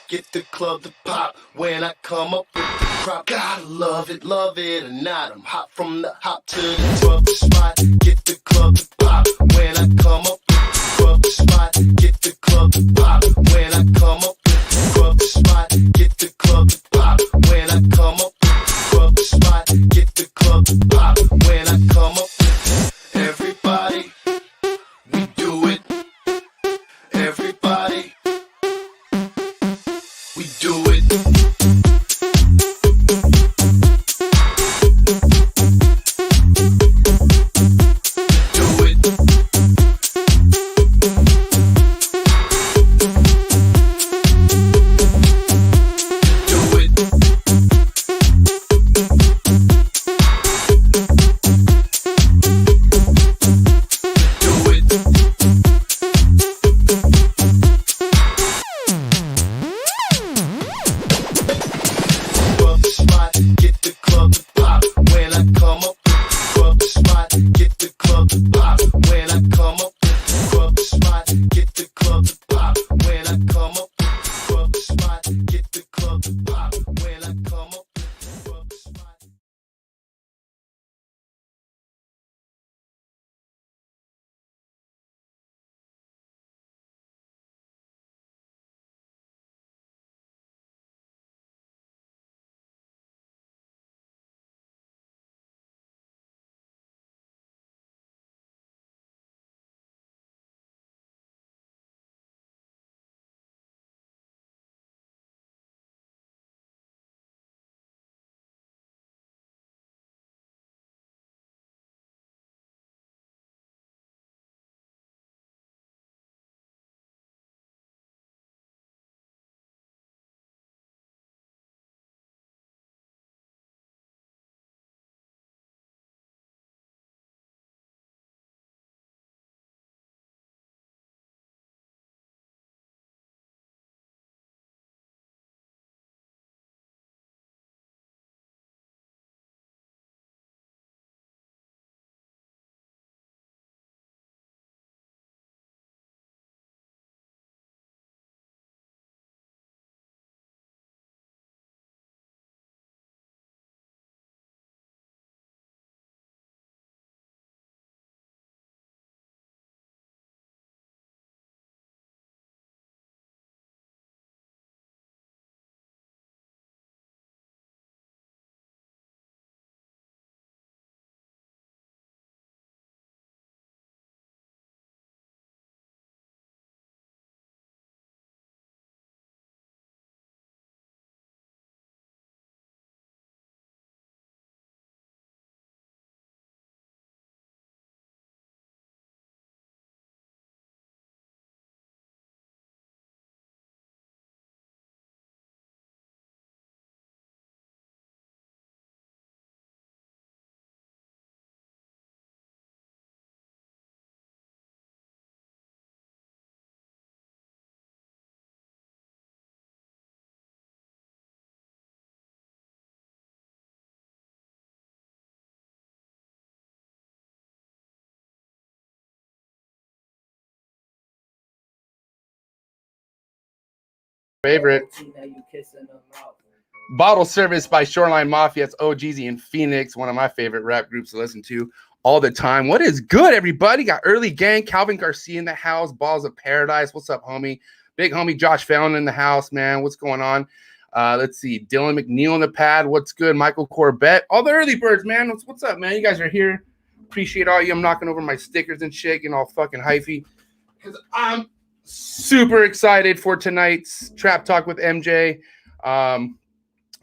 Get the club to pop when I come up with the crop. Gotta love it or not. I'm hot from the hop to the club spot. Get the club to pop when I come up with the club spot. Get the club to pop when I come up with the club spot. Get the club to pop when I come up with the club spot. Get the club to pop when I come up with everybody. We do it. Everybody. We do it. Do it. Do it. Do it. Get the club to pop when I come up with the club spot. Get the club to pop when I come up with the club spot. Get the club to pop when I come up with the club spot. Get the club to pop when I come up with the club spot. Favorite bottle service by Shoreline Mafia. It's OGZ in Phoenix, one of my favorite rap groups to listen to all the time. What is good, everybody? Got Early Gang, Calvin Garcia in the house, Balls of Paradise. What's up, homie? Big homie Josh Fallon in the house, man. What's going on? Let's see. Dylan McNeil in the pad. What's good? Michael Corbett. All the early birds, man. What's up, man? You guys are here. Appreciate all you. I'm knocking over my stickers and shit, getting all fucking hyphy. Because I'm super excited for tonight's Trap Talk with MJ. I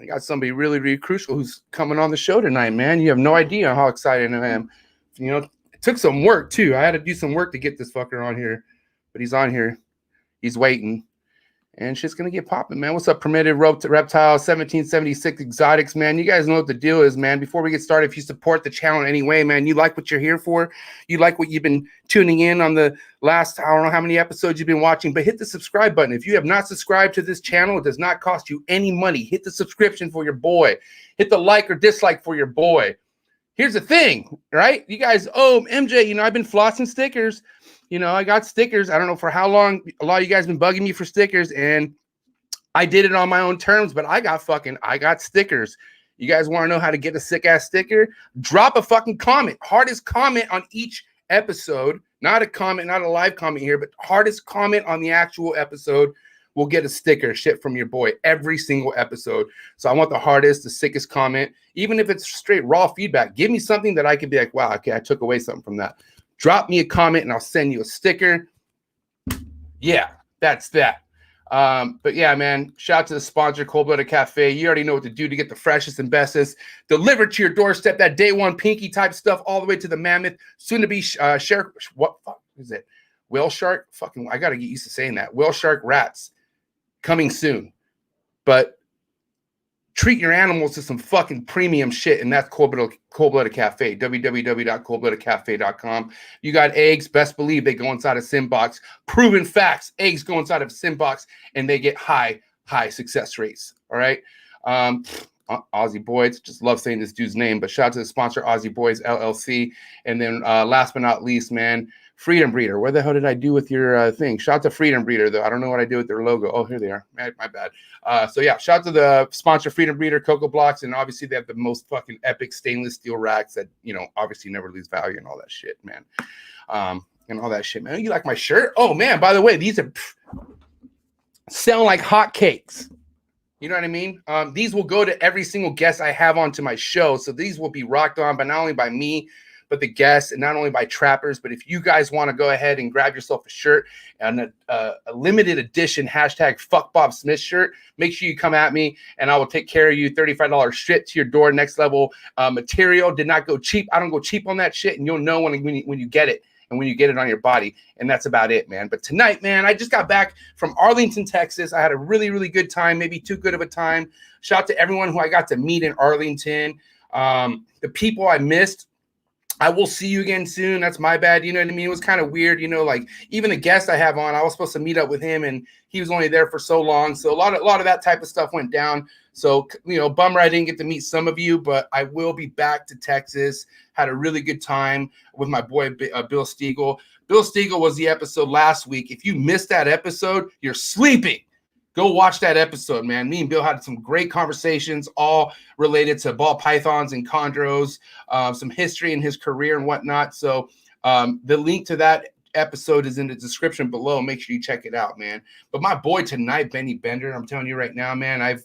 got somebody really, really crucial who's coming on the show tonight, man. You have no idea how excited I am. You know, it took some work, too. I had to do some work to get this fucker on here. But he's on here. He's waiting. And shit's going to get popping, man. What's up, Permitted Reptile, 1776 Exotics, man? You guys know what the deal is, man. Before we get started, if you support the channel in any way, man, you like what you're here for, you like what you've been tuning in on the last, I don't know how many episodes you've been watching, but hit the subscribe button. If you have not subscribed to this channel, it does not cost you any money. Hit the subscription for your boy. Hit the like or dislike for your boy. Here's the thing, right? You guys, oh, MJ, you know, I've been flossing stickers. You know, I got stickers. I don't know for how long. A lot of you guys been bugging me for stickers, and I did it on my own terms, but I got stickers. You guys want to know how to get a sick ass sticker? Drop a fucking comment. Hardest comment on each episode, not a comment, not a live comment here, but hardest comment on the actual episode will get a sticker shipped from your boy every single episode. So I want the hardest, the sickest comment, even if it's straight raw feedback. Give me something that I can be like, wow, okay, I took away something from that. Drop me a comment and I'll send you a sticker. Yeah, that's that. But yeah, man, shout out to the sponsor, Cold Blooded Cafe. You already know what to do to get the freshest and bestest delivered to your doorstep. That day one pinky type stuff, all the way to the mammoth, soon to be shark. What fuck is it? Whale shark? Fucking, I gotta get used to saying that. Whale shark rats coming soon. But treat your animals to some fucking premium shit, and that's Cold Blooded Cafe. www.coldbloodedcafe.com. You got eggs, best believe they go inside a sim box. Proven facts, eggs go inside of a sim box, and they get high success rates. All right. Aussie Boys, just love saying this dude's name, but shout out to the sponsor, Aussie Boys LLC. And then last but not least, man, Freedom Breeder. Where the hell did I do with your thing? Shout out to Freedom Breeder, though. I don't know what I did with their logo. Oh, here they are. My bad. So yeah, shout out to the sponsor, Freedom Breeder, Cocoa Blocks, and obviously they have the most fucking epic stainless steel racks that, you know, obviously never lose value and all that shit, man. And all that shit, man. You like my shirt? Oh man, by the way, these are selling like hotcakes. You know what I mean? These will go to every single guest I have onto my show. So these will be rocked on, but not only by me, but the guests, and not only by trappers. But if you guys want to go ahead and grab yourself a shirt and a limited edition #FuckBobSmith shirt, make sure you come at me and I will take care of you. $35 shit to your door, next level material. Did not go cheap. I don't go cheap on that shit, and you'll know when you get it and when you get it on your body. And that's about it, man. But tonight, man, I just got back from Arlington, Texas. I had a really, really good time, maybe too good of a time. Shout out to everyone who I got to meet in Arlington. The people I missed, I will see you again soon. That's my bad. You know what I mean? It was kind of weird, you know, like even the guest I have on, I was supposed to meet up with him and he was only there for so long. So a lot of that type of stuff went down. So, you know, bummer I didn't get to meet some of you, but I will be back to Texas. Had a really good time with my boy, Bill Stiegel. Bill Stiegel was the episode last week. If you missed that episode, you're sleeping. Go watch that episode, man. Me and Bill had some great conversations, all related to ball pythons and chondros, some history in his career and whatnot. So the link to that episode is in the description below. Make sure you check it out, man. But my boy tonight, Benny Bender, I'm telling you right now, man, I've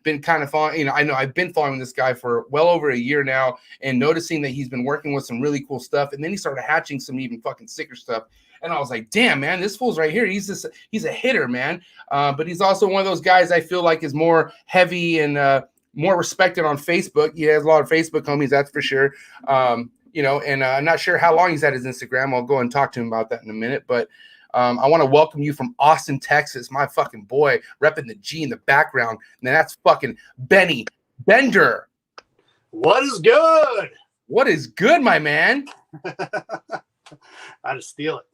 been kind of following, you know, I know I've been following this guy for well over a year now and noticing that he's been working with some really cool stuff. And then he started hatching some even fucking sicker stuff. And I was like, damn, man, this fool's right here. He's a hitter, man. But he's also one of those guys I feel like is more heavy and more respected on Facebook. He has a lot of Facebook homies, that's for sure. You know, and I'm not sure how long he's had his Instagram. I'll go and talk to him about that in a minute. But I want to welcome you from Austin, Texas, my fucking boy, repping the G in the background. And that's fucking Benny Bender. What is good? What is good, my man? I had to steal it.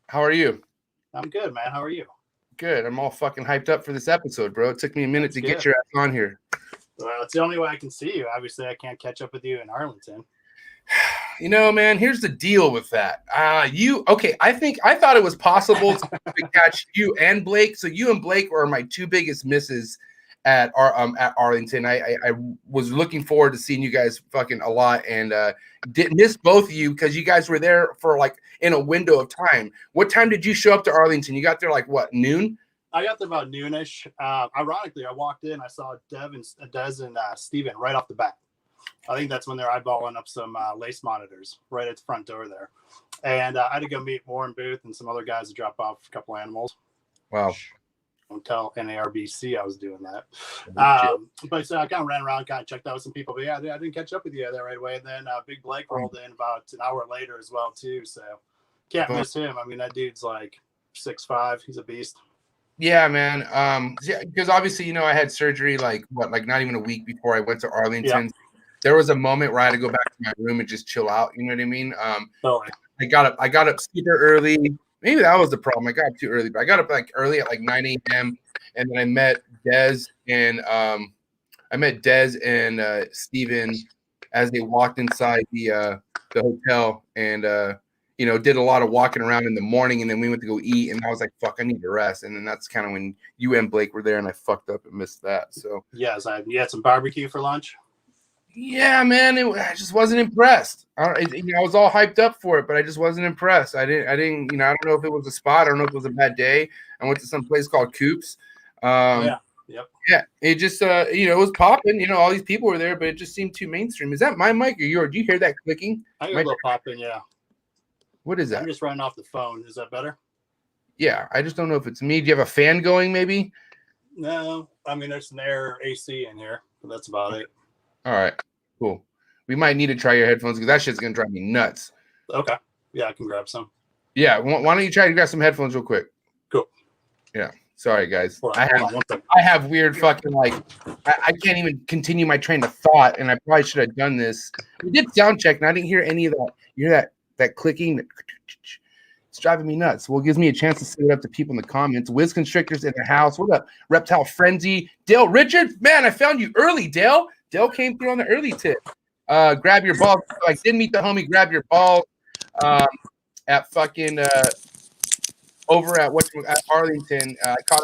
How are you? I'm good, man. How are you? Good. I'm all fucking hyped up for this episode, bro. It took me a minute to get your ass on here. Well, it's the only way I can see you. Obviously, I can't catch up with you in Arlington. You know, man, here's the deal with that. I thought it was possible to catch you and Blake. So you and Blake are my two biggest misses at Arlington. I was looking forward to seeing you guys fucking a lot and did miss both of you because you guys were there for like in a window of time. What time did you show up to Arlington? You got there like what, noon? I got there about noonish. Ironically, I walked in, I saw Des and Steven right off the bat. I think that's when they're eyeballing up some lace monitors right at the front door there. And I had to go meet Warren Booth and some other guys to drop off a couple animals. Wow. Don't tell NARBC I was doing that. But so I kind of ran around, kind of checked out with some people. But yeah, I didn't catch up with you there right away. And then Big Blake rolled in about an hour later as well, too. So can't miss him. I mean, that dude's like 6'5". He's a beast. Yeah, man. Because obviously, you know, I had surgery like not even a week before I went to Arlington. Yep. There was a moment where I had to go back to my room and just chill out. You know what I mean? I got up super early. Maybe that was the problem. I got up too early, but I got up like early at like 9 a.m. and then I met Des and Steven as they walked inside the hotel. And did a lot of walking around in the morning, and then we went to go eat, and I was like, fuck, I need to rest. And then that's kind of when you and Blake were there, and I fucked up and missed that. So yes, you had some barbecue for lunch. yeah, man, I just wasn't impressed. I was all hyped up for it, but I just wasn't impressed. I didn't, I don't know if it was a spot. I don't know if it was a bad day. I went to some place called Coops. Yeah. Yep. Yeah, it just, it was popping. All these people were there, but it just seemed too mainstream. Is that my mic or yours? Do you hear that clicking? I got a little popping, yeah. What is that? I'm just running off the phone. Is that better? Yeah, I just don't know if it's me. Do you have a fan going, maybe? No, I mean, there's an air AC in here, but that's about it. All right, cool. We might need to try your headphones because that shit's going to drive me nuts. Okay. Yeah, I can grab some. Yeah, why don't you try to grab some headphones real quick? Cool. Yeah. Sorry, guys. Hold I on, I have weird fucking I can't even continue my train of thought, and I probably should have done this. We did sound check, and I didn't hear any of that. You hear that clicking? It's driving me nuts. Well, it gives me a chance to say it up to people in the comments. Wiz Constrictors in the house. What up? Reptile Frenzy. Dale Richards. Man, I found you early, Dale. Dale came through on the early tip. Grab your ball. Didn't meet the homie. Grab your ball. At fucking over at at Arlington. I caught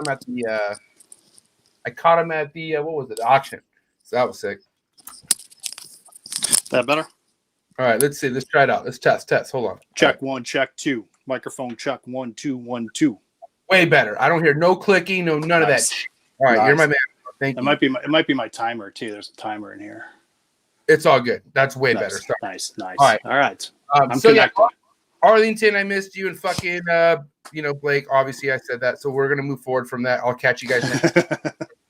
him at the what was it? Auction. So that was sick. That better? All right, let's see. Let's try it out. Let's test. Hold on. Check right. 1, check 2. Microphone check 1, 2, 1, 2. Way better. I don't hear no clicking, none of that shit. All right, you're my man. Thank you. It might be my timer too. There's a timer in here. It's all good. That's way better. Sorry. Nice. All right. I'm connected. Yeah, Arlington, I missed you, and fucking Blake. Obviously, I said that, so we're gonna move forward from that. I'll catch you guys next week.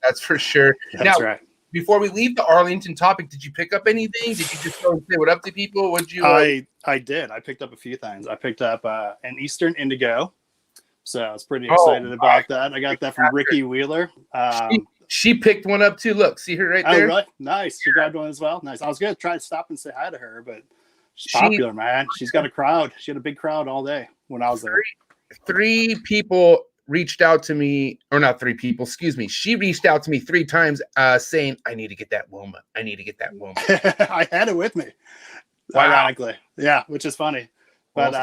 That's for sure. That's right. Before we leave the Arlington topic, did you pick up anything? Did you just go and say what up to people? Would you? I did. I picked up a few things. I picked up an Eastern Indigo, so I was pretty excited about that. I got that from Ricky Wheeler. She picked one up too. Look, see her right there. Oh, really? Nice. She grabbed one as well. Nice. I was gonna try to stop and say hi to her, but she's popular, man. She's got a crowd. She had a big crowd all day when I was there. Three people reached out to me, or not 3 people, excuse me. She reached out to me 3 times saying, I need to get that Woma. I need to get that Woma. I had it with me. Wow. Ironically. Yeah, which is funny. But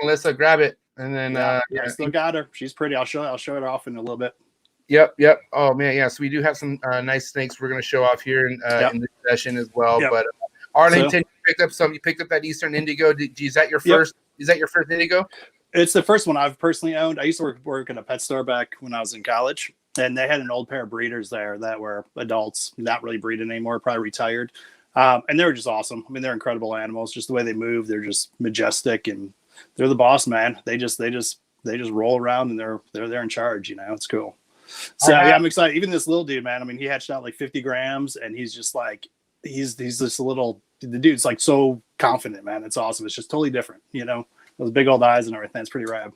Melissa, grab it. And then I still got her. She's pretty. I'll show it off in a little bit. Yep. Oh man, yeah. So we do have some nice snakes we're gonna show off here in this session as well. Yep. But Arlington, you picked up that Eastern Indigo. Is that your first? Yep. Is that your first Indigo? It's the first one I've personally owned. I used to work at a pet store back when I was in college, and they had an old pair of breeders there that were adults, not really breeding anymore, probably retired. And they were just awesome. I mean, they're incredible animals. Just the way they move, they're just majestic, and they're the boss, man. They just roll around, and they're in charge. It's cool. So I'm excited. Even this little dude, man. I mean, he hatched out like 50 grams, and he's just like he's this little. The dude's like so confident, man. It's awesome. It's just totally different, Those big old eyes and everything. It's pretty rad.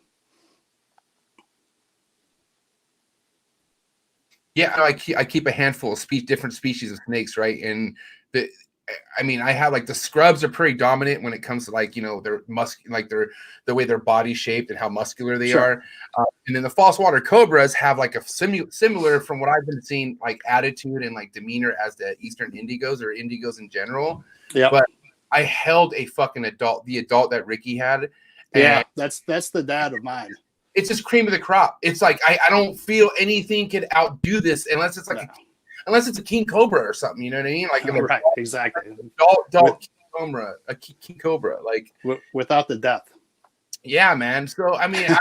Yeah, I keep a handful of different species of snakes, right? And I have like the scrubs are pretty dominant when it comes to their the way their body's shaped and how muscular they are. And then the false water cobras have like a similar, from what I've been seeing, like attitude and like demeanor as the Eastern Indigos or Indigos in general. Yeah. But I held a fucking the adult that Ricky had. Yeah, that's the dad of mine. It's just cream of the crop. It's like I don't feel anything could outdo this unless it's like unless it's a king cobra or something. You know what I mean? Like right, exactly. Adult cobra, a king cobra, like without the death. Yeah, man. So I mean,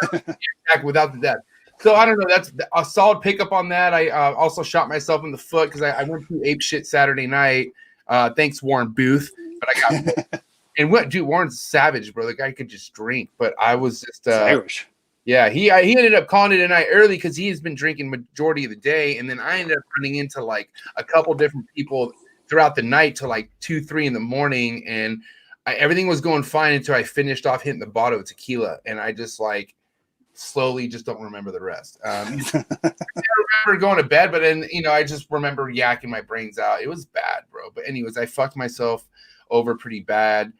without the death. So I don't know. That's a solid pickup on that. I also shot myself in the foot because I went through ape shit Saturday night. Thanks, Warren Booth. But I got and dude, Warren's savage, bro. The guy could just drink, but I was just Irish. Yeah, he ended up calling it a night early because he's been drinking majority of the day, and then I ended up running into like a couple different people throughout the night till like 2-3 in the morning, and everything was going fine until I finished off hitting the bottle of tequila, and I just like slowly just don't remember the rest. I remember going to bed, but then I just remember yakking my brains out. It was bad, bro. But anyways, I fucked myself over pretty bad.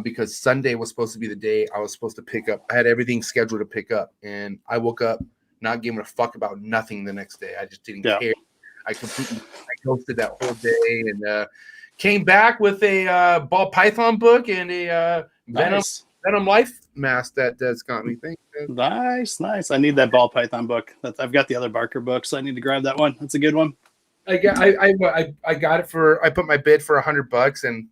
Because Sunday was supposed to be the day I was supposed to pick up. I had everything scheduled to pick up, and I woke up not giving a fuck about nothing the next day. I just didn't care. I ghosted that whole day, and came back with a ball python book and a Venom Life mask that that's got me. Thank you. Nice. I need that ball python book. I've got the other Barker book, so I need to grab that one. That's a good one. I got it for, I put my bid for $100, and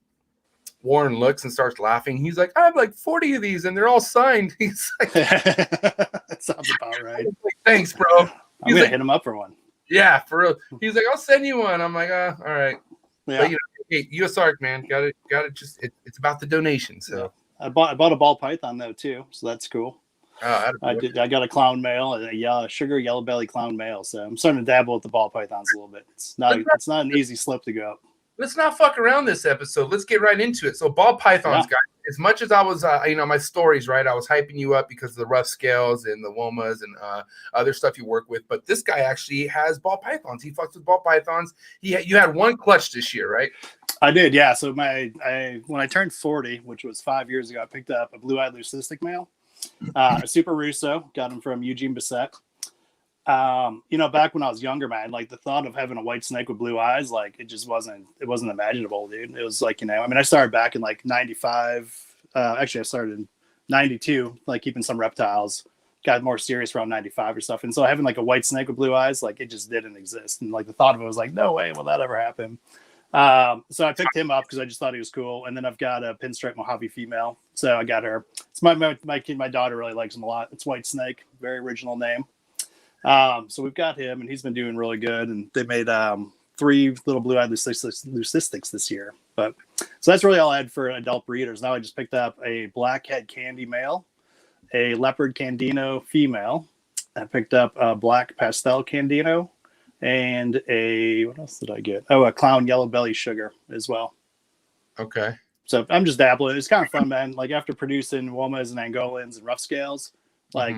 Warren looks and starts laughing. He's like, I have like 40 of these and they're all signed. He's like, That sounds about right. like, thanks, bro. I'm He's gonna like, hit him up for one. yeah, for real. He's like, I'll send you one. I'm like, all right. Yeah. But, you know, hey, USARC, man, got to just, it's about the donation. So I bought a ball python though too, so that's cool. oh, I got a clown male and a sugar yellow belly clown male, so I'm starting to dabble with the ball pythons a little bit. It's not an easy slip to go up. let's not fuck around this episode. Let's get right into it. So ball pythons, guys. As much as I was, my stories, right? I was hyping you up because of the rough scales and the womas and other stuff you work with. But this guy actually has ball pythons. He fucks with ball pythons. You had one clutch this year, right? I did, yeah. So when I turned 40, which was 5 years ago, I picked up a blue-eyed leucistic male, a Super Russo. Got him from Eugene Bissett. Back when I was younger, man, like the thought of having a white snake with blue eyes, like it wasn't imaginable, dude. It was like, I started back in like 95. Actually, I started in 92, like keeping some reptiles, got more serious around 95 or stuff. And so having like a white snake with blue eyes, like it just didn't exist. And like the thought of it was like, no way will that ever happen. So I picked him up because I just thought he was cool. And then I've got a pinstripe Mojave female. So I got her. It's my daughter really likes him a lot. It's White Snake, very original name. So we've got him, and he's been doing really good. And they made 3 little blue-eyed leucistics this year. But so that's really all I had for adult breeders. Now I just picked up a blackhead candy male, a leopard candino female. I picked up a black pastel candino, and what else did I get? Oh, a clown yellow belly sugar as well. Okay. So I'm just dabbling. It's kind of fun, man. Like after producing womas and Angolans and rough scales, like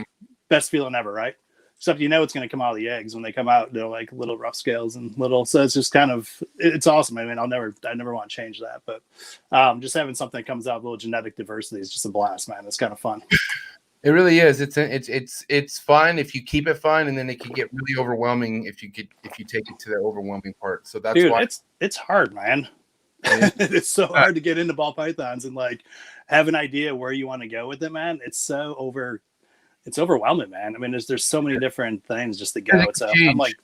best feeling ever, right? Except it's going to come out of the eggs when they come out. They're like little rough scales and little. So it's just kind of, it's awesome. I mean, I never want to change that. But just having something that comes out with a little genetic diversity is just a blast, man. It's kind of fun. It really is. It's fun if you keep it fun, and then it can get really overwhelming if you take it to the overwhelming part. So that's why it's hard, man. It's so hard to get into ball pythons and like have an idea where you want to go with it, man. It's overwhelming, man. I mean, there's so many different things just to go. I'm like,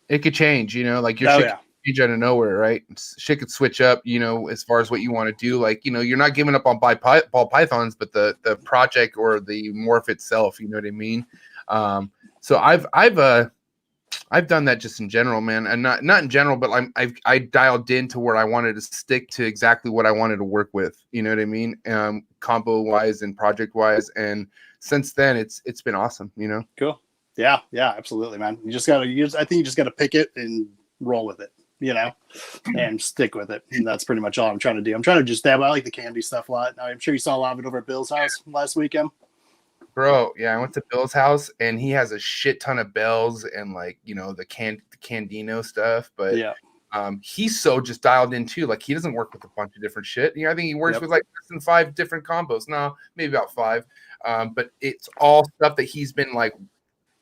it could change, like your shit could change out of nowhere, right? Shit could switch up, as far as what you want to do. Like, you're not giving up on ball pythons, but the project or the morph itself, you know what I mean? So I've done that just in general, man, and not in general, but I dialed in to where I wanted to stick to exactly what I wanted to work with. You know what I mean? Combo wise and project wise, and since then it's been awesome. Cool. Yeah, absolutely, man. I think you just gotta pick it and roll with it, and stick with it. And that's pretty much all I'm trying to do. I'm trying to just dabble. I like the candy stuff a lot. I'm sure you saw a lot of it over at Bill's house last weekend. Bro, yeah, I went to Bill's house and he has a shit ton of bells and like, the Candino stuff, but he's so just dialed in too. Like he doesn't work with a bunch of different shit. I think he works with like less than 5 different combos. No, maybe about 5. But it's all stuff that he's been like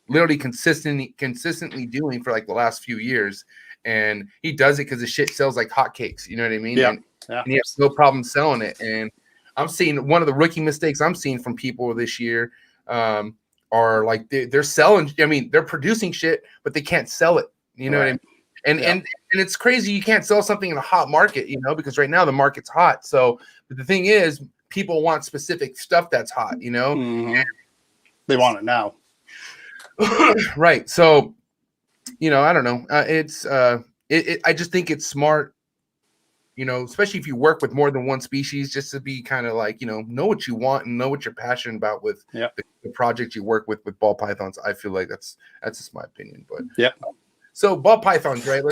literally consistently doing for like the last few years. And he does it because the shit sells like hotcakes. You know what I mean? Yeah. And he has no problem selling it. And I'm seeing one of the rookie mistakes I'm seeing from people this year are like they're selling. I mean, they're producing shit, but they can't sell it. You know what I mean? And it's crazy. You can't sell something in a hot market, because right now the market's hot. So but the thing is, people want specific stuff that's hot. Mm-hmm. They want it now. Right. So, I don't know. I just think it's smart. Especially if you work with more than one species, just to be kind of like, know what you want and know what you're passionate about with the project you work with ball pythons. I feel like that's just my opinion, but so ball pythons, right?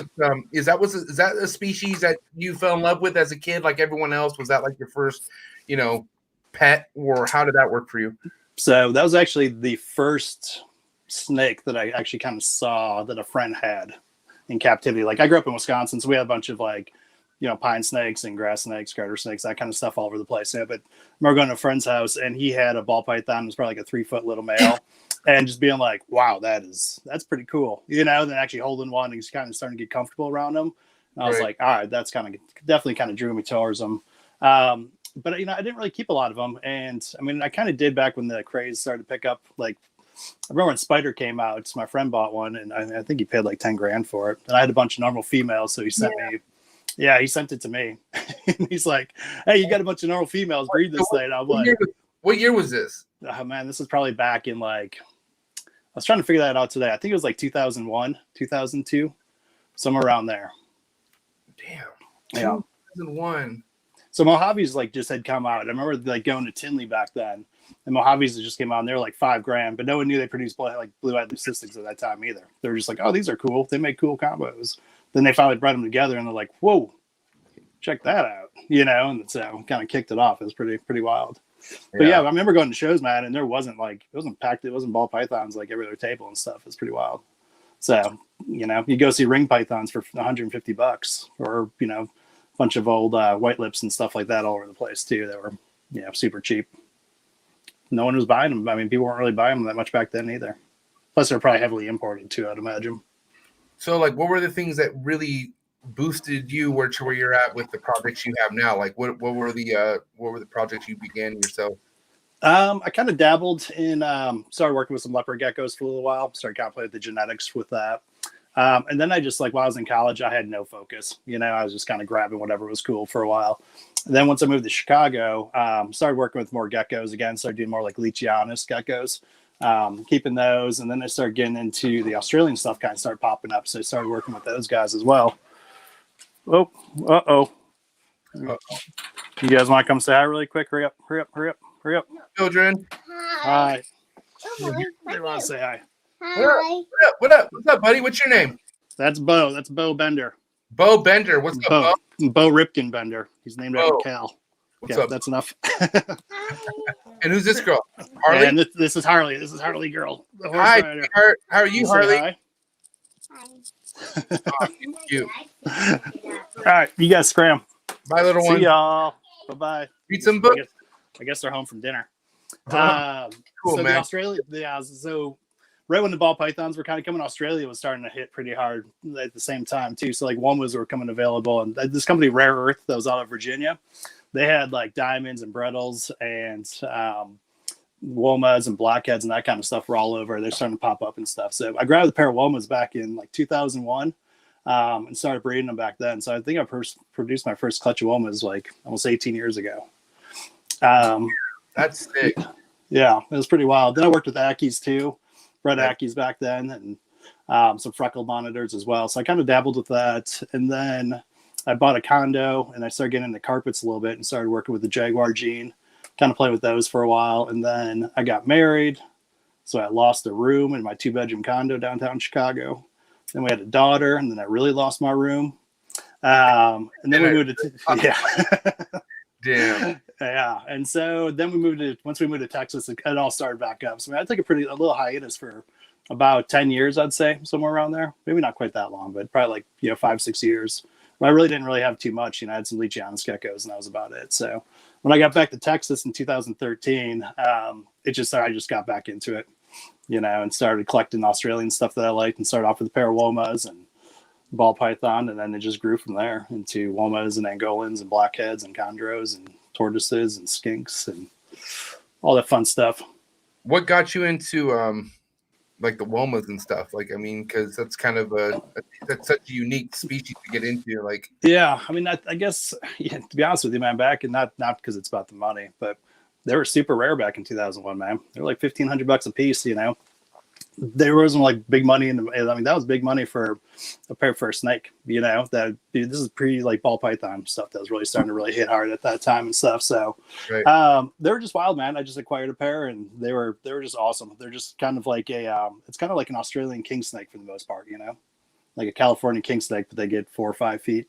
Is that a species that you fell in love with as a kid, like everyone else? Was that like your first, pet, or how did that work for you? So that was actually the first snake that I actually kind of saw that a friend had in captivity. Like I grew up in Wisconsin, so we had a bunch of like, pine snakes and grass snakes, garter snakes, that kind of stuff all over the place. Yeah, but I remember going to a friend's house and he had a ball python. It was probably like a 3-foot little male, and just being like, "Wow, that's pretty cool." Then actually holding one, and he's kind of starting to get comfortable around him. And I was like, "All right, that's definitely kind of drew me towards him." but I didn't really keep a lot of them. And I mean, I kind of did back when the craze started to pick up. Like, I remember when Spider came out, my friend bought one, and I think he paid like 10 grand for it. And I had a bunch of normal females, so he sent me. Yeah, he sent it to me. He's like, "Hey, you got a bunch of normal females, breed this thing." I'm like, what year was this? "Oh man, this was probably back in like." I was trying to figure that out today. I think it was like 2001, 2002, somewhere around there. Damn. Yeah. 2001. So Mojaves like just had come out. I remember like going to Tinley back then, and Mojaves just came out, and they were like $5 grand, but no one knew they produced like blue-eyed leucistics at that time either. They were just like, "Oh, these are cool. They make cool combos." Then they finally bred them together, and they're like, "Whoa, check that out," and so kind of kicked it off. It was pretty wild. But yeah, I remember going to shows, man, and there wasn't packed. It wasn't ball pythons like every other table and stuff. It's pretty wild. So you go see ring pythons for $150, or a bunch of old white lips and stuff like that all over the place too. That were super cheap. No one was buying them. I mean, people weren't really buying them that much back then either. Plus, they're probably heavily imported too, I'd imagine. So, like, what were the things that really boosted you to where you're at with the projects you have now? Like, what were the projects you began yourself? I kind of dabbled in, started working with some leopard geckos for a little while. Started kind of playing with the genetics with that. And then I just while I was in college, I had no focus. I was just kind of grabbing whatever was cool for a while. And then once I moved to Chicago, started working with more geckos again. Started doing more like Leachianus geckos, keeping those. And then I started getting into the Australian stuff, kind of started popping up. So I started working with those guys as well. Oh, uh-oh. You guys want to come say hi really quick? Hurry up. Children. Hi. They want to say hi. Hi. What up, buddy? What's your name? That's Bo. That's Bo Bender. Bo Bender. What's up, Bo? Bo Ripken Bender. He's named after Cal. What's up? That's enough. And who's this girl? Harley? And this is Harley. This is Harley girl. Hi. How are you, Harley? Hi. Oh, cute. All right, you guys scram. Bye, little one. See y'all. Bye-bye. Read some books. I guess they're home from dinner. Cool, so man. So right when the ball pythons were kind of coming, Australia was starting to hit pretty hard at the same time too. So like womas were coming available, and this company Rare Earth that was out of Virginia, they had like diamonds and brettles and womas and blackheads and that kind of stuff were all over. They're starting to pop up and stuff. So I grabbed a pair of womas back in like 2001 and started breeding them back then. So I think I produced my first clutch of womas like almost 18 years ago. That's sick. Yeah, it was pretty wild. Then I worked with Ackies too, bred Ackies back then, and some freckled monitors as well. So I kind of dabbled with that. And then I bought a condo and I started getting into carpets a little bit and started working with the Jaguar gene, kind of played with those for a while. And then I got married. So I lost a room in my 2-bedroom condo downtown Chicago. Then we had a daughter, and then I really lost my room. And then we moved to Damn. Yeah. And so then once we moved to Texas, it all started back up. So I took a little hiatus for about 10 years, I'd say, somewhere around there. Maybe not quite that long, but probably like, 5-6 years. But I really didn't have too much. I had some Leachianus geckos, and that was about it. So when I got back to Texas in 2013, I just got back into it, and started collecting Australian stuff that I liked, and started off with a pair of womas and ball python, and then it just grew from there into womas and Angolans and blackheads and Condros and tortoises and skinks and all that fun stuff. What got you into like the womas and stuff? Like, I mean, because that's kind of that's such a unique species to get into. Like, yeah, I mean, I guess to be honest with you, man, back and not because it's about the money, but they were super rare back in 2001, man. They were like $1,500 a piece, There wasn't like big money that was big money for a pair for a snake, this is pre like ball python stuff that was really starting to really hit hard at that time and stuff. So right. They were just wild, man. I just acquired a pair and they were just awesome. They're just kind of like it's kind of like an Australian king snake for the most part, like a California king snake, but they get 4 or 5 feet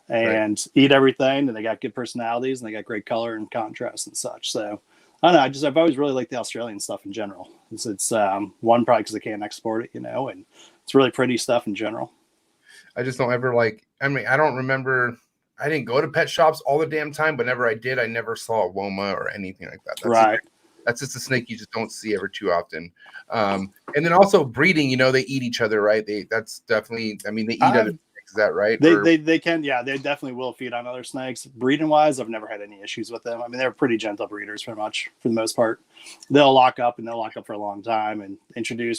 and eat everything, and they got good personalities and they got great color and contrast and such. So I don't know. I've always really liked the Australian stuff in general. It's one, probably because I can't export it, and it's really pretty stuff in general. I just don't ever I don't remember. I didn't go to pet shops all the damn time, but whenever I did, I never saw a woma or anything like that. That's just a snake you just don't see ever too often. And then also breeding, they eat each other, right? That's definitely, they eat other snakes Is that right? They can, yeah, they definitely will feed on other snakes. Breeding wise, I've never had any issues with them. I mean, they're pretty gentle breeders pretty much for the most part. They'll lock up for a long time and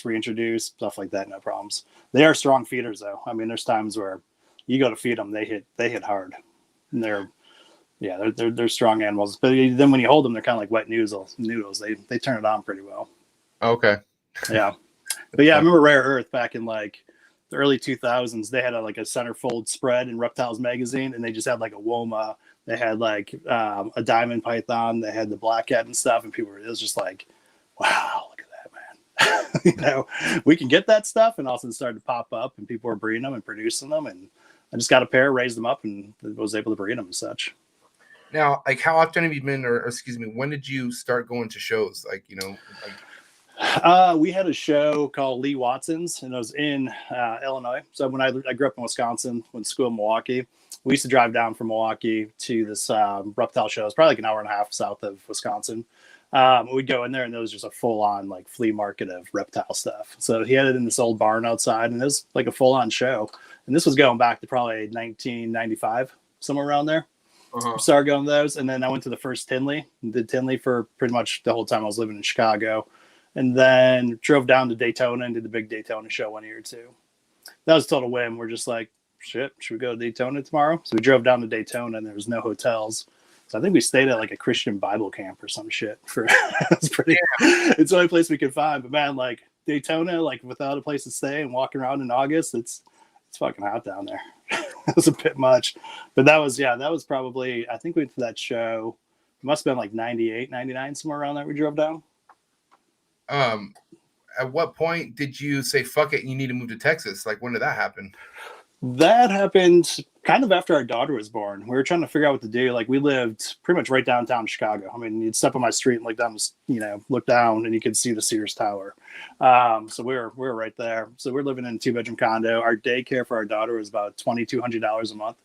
reintroduce, stuff like that, no problems. They are strong feeders though. I mean, there's times where you go to feed them, they hit hard. And they're strong animals. But then when you hold them, they're kind of like wet noodles. They turn it on pretty well. Okay. Yeah. But yeah, I remember Rare Earth back in like the early 2000s. They had a centerfold spread in Reptiles magazine, and they just had like a Woma. They had like a diamond python. They had the black cat and stuff, and it was just like, wow, look at that, man. We can get that stuff, and all of a sudden started to pop up, and people were breeding them and producing them, and I just got a pair, raised them up, and was able to breed them and such. Now, like, how often have you been, or excuse me, when did you start going to shows? Like, we had a show called Lee Watson's, and it was in Illinois. So when I grew up in Wisconsin, went to school in Milwaukee, we used to drive down from Milwaukee to this reptile show. It's probably like an hour and a half south of Wisconsin. We'd go in there, and there was just a full-on like flea market of reptile stuff. So he had it in this old barn outside, and it was like a full-on show. And this was going back to probably 1995, somewhere around there. Started going to those, and then I went to the first Tinley. Did Tinley for pretty much the whole time I was living in Chicago. And then drove down to Daytona and did the big Daytona show 1 year or two. That was total whim. We're just like, shit, should we go to Daytona tomorrow? So we drove down to Daytona, and there was no hotels. So I think we stayed at like a Christian Bible camp or some shit. It's the only place we could find. But man, like Daytona, like without a place to stay and walking around in August, it's fucking hot down there. It was a bit much. But that was probably, I think we went to that show. It must have been like 98, 99, somewhere around there we drove down. At what point did you say fuck it and you need to move to Texas? Like, when did that happen? That happened kind of after our daughter was born. We were trying to figure out what to do. Like, we lived pretty much right downtown Chicago. I mean, you'd step on my street and look down and you could see the Sears Tower. So we were right there. So we're living in a 2-bedroom condo. Our daycare for our daughter was about $2,200 a month.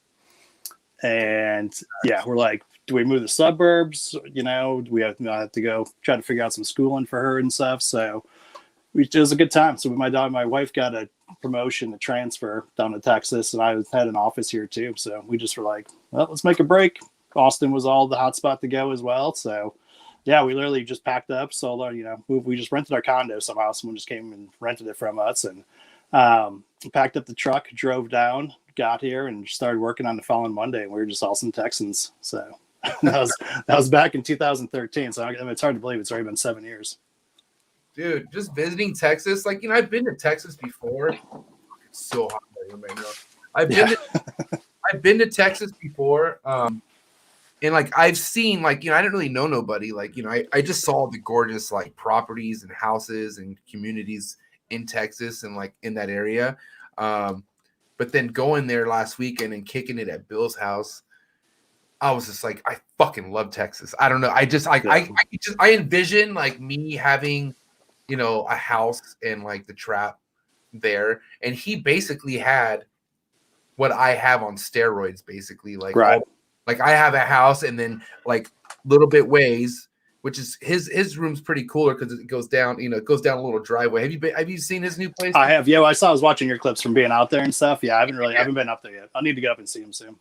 And yeah, we're like, do we move to the suburbs? Do we have to go try to figure out some schooling for her and stuff? So it was a good time. So my wife got a promotion to transfer down to Texas, and I had an office here too. So we just were like, well, let's make a break. Austin was all the hot spot to go as well. So yeah, we literally just packed up. So, we just rented our condo somehow. Someone just came and rented it from us, and packed up the truck, drove down, got here, and started working on the following Monday. And we were just Austin Texans. So that was back in 2013. So I mean, it's hard to believe it's already been 7 years. Dude, just visiting Texas, like, I've been to Texas before. It's so hot right now. I've been to Texas before. And like, I've seen, like, I didn't really know nobody. Like, I just saw the gorgeous like properties and houses and communities in Texas and like in that area. But then going there last weekend and kicking it at Bill's house, I was just like, I fucking love Texas. I don't know. I envision like me having, a house and like the trap there. And he basically had what I have on steroids, basically. Like, right. Like I have a house and then like little bit ways, which is his room's pretty cooler because it goes down, it goes down a little driveway. Have you seen his new place? I have. Yeah, I was watching your clips from being out there and stuff. Yeah, I haven't been up there yet. I'll need to get up and see him soon.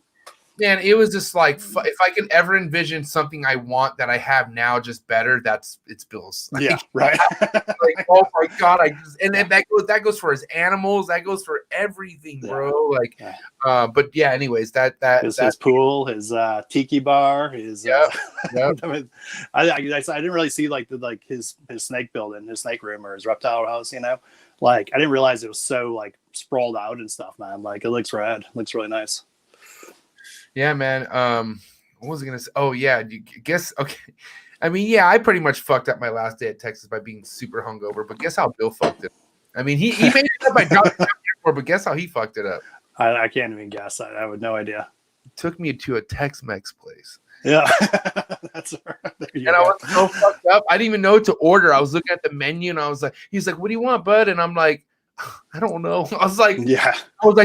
Man, it was just like, if I could ever envision something I want that I have now just better, it's Bill's. Like, yeah, right. Like, oh my God. And then that goes for his animals. That goes for everything, bro. Like, but yeah, anyways, his pool, his tiki bar, his, I didn't really see like his snake building, his snake room or his reptile house, like I didn't realize it was so like sprawled out and stuff, man. Like it looks rad. It looks really nice. Yeah, man. What was I gonna say? Oh, yeah. Guess okay. I mean, yeah, I pretty much fucked up my last day at Texas by being super hungover. But guess how Bill fucked it up? I mean, he made it up by dropping but guess how he fucked it up? I can't even guess. I have no idea. He took me to a Tex-Mex place. Yeah, that's right. And I was so fucked up. I didn't even know what to order. I was looking at the menu and I was like, he's like, "What do you want, bud?" And I'm like, I don't know. I was like,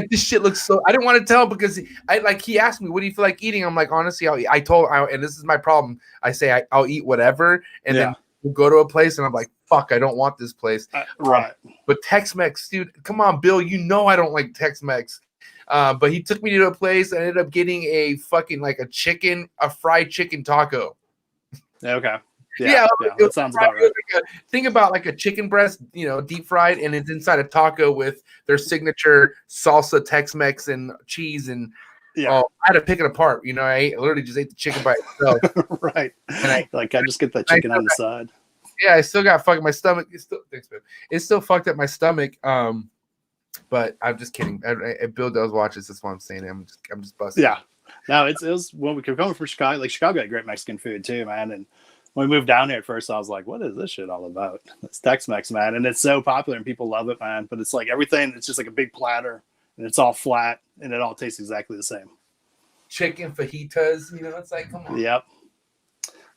this shit looks so. I didn't want to tell him because he asked me, "What do you feel like eating?" I'm like, honestly, I'll eat. And this is my problem. I say I'll eat whatever, and then we'll go to a place, and I'm like, fuck, I don't want this place. Right. But Tex-Mex, dude, come on, Bill. I don't like Tex-Mex. But he took me to a place. I ended up getting a fucking like a fried chicken taco. Okay. Yeah, That sounds about right. Think about like a chicken breast, deep fried, and it's inside a taco with their signature salsa, Tex-Mex, and cheese. And I had to pick it apart. I literally just ate the chicken by itself. Right. And I just get that chicken on the side. Yeah, I still got fucking my stomach. It's still fucked up my stomach. But I'm just kidding. Bill does watch this. That's what I'm saying. I'm just busting. Yeah. No, it was when we were coming from Chicago. Like Chicago had great Mexican food too, man. And when we moved down here at first, I was like, what is this shit all about? It's Tex-Mex, man. And it's so popular and people love it, man. But it's like everything, it's just like a big platter and it's all flat and it all tastes exactly the same. Chicken fajitas, it's like, come on. Yep.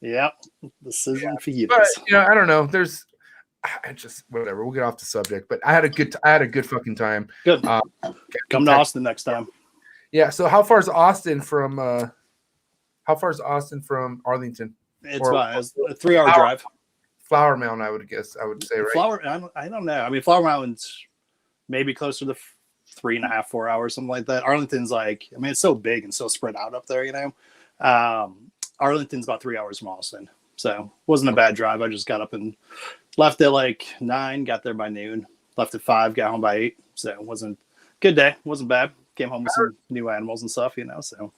The sizzling fajitas. But, I don't know. Whatever. We'll get off the subject. But I had a good fucking time. Good. Come to Austin next time. Yeah. So how far is Austin from Arlington? It's about a 3-hour drive. Flower Mound, I would say, right? I don't know. I mean, Flower Mound's maybe closer to 3.5, 4 hours, something like that. Arlington's it's so big and so spread out up there, Arlington's about 3 hours from Austin. So wasn't a bad drive. I just got up and left at like 9, got there by noon, left at 5, got home by 8. So it wasn't a good day. Wasn't bad. Came home with some new animals and stuff, so.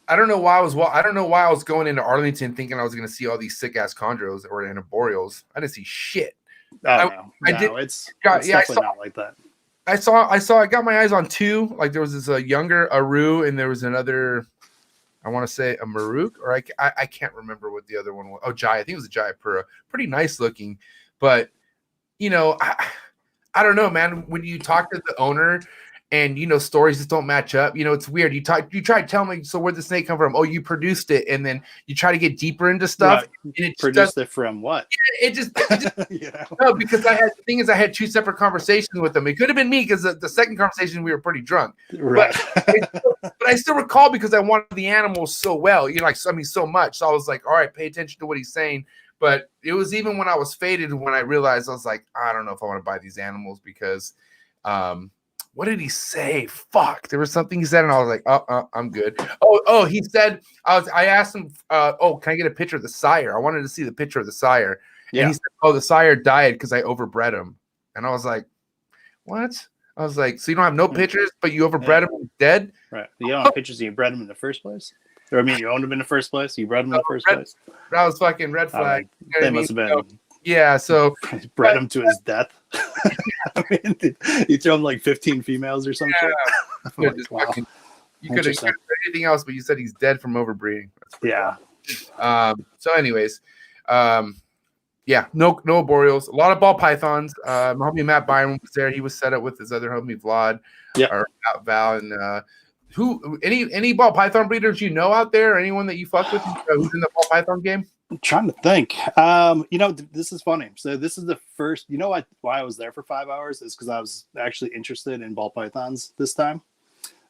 I don't know why I was going into Arlington thinking I was going to see all these sick ass chondros or boreals. I didn't see shit. It's definitely not like that. I got my eyes on 2. Like there was this younger Aru and there was another, I want to say a Maruk, or I can't remember what the other one was. Oh, Jai. I think it was a Jayapura. Pretty nice looking, but I don't know, man. When you talk to the owner. And stories just don't match up. It's weird. You try to tell me, so where'd the snake come from? Oh, you produced it, and then you try to get deeper into stuff. Right. And it produced it from what? It just no, because I had 2 separate conversations with them. It could have been me because the second conversation we were pretty drunk. Right. But I still recall because I wanted the animals so well. So much. So I was like, all right, pay attention to what he's saying. But it was even when I was faded when I realized I was like, I don't know if I want to buy these animals because what did he say? Fuck. There was something he said, and I was like, I'm good. Oh, he said, I asked him, can I get a picture of the sire? I wanted to see the picture of the sire. Yeah. And he said, the sire died because I overbred him. And I was like, what? I was like, so you don't have no pictures, but you overbred him and he's dead? Right. You don't have pictures and you bred him in the first place? Or I mean, you owned him in the first place? You bred him in the first place? That was fucking red flag. That must have been. Yeah, so bred him to his death. I mean, you throw him like 15 females or something. Yeah. Wow. You could have said anything else, but you said he's dead from overbreeding. Yeah. So, anyways, no boreals. A lot of ball pythons. My homie Matt Byron was there. He was set up with his other homie Vlad. Yeah. Or Val and any ball python breeders out there? Anyone that you fuck with who's in the ball python game? I'm trying to think. This is funny. So this is the first. Why I was there for 5 hours is because I was actually interested in ball pythons this time.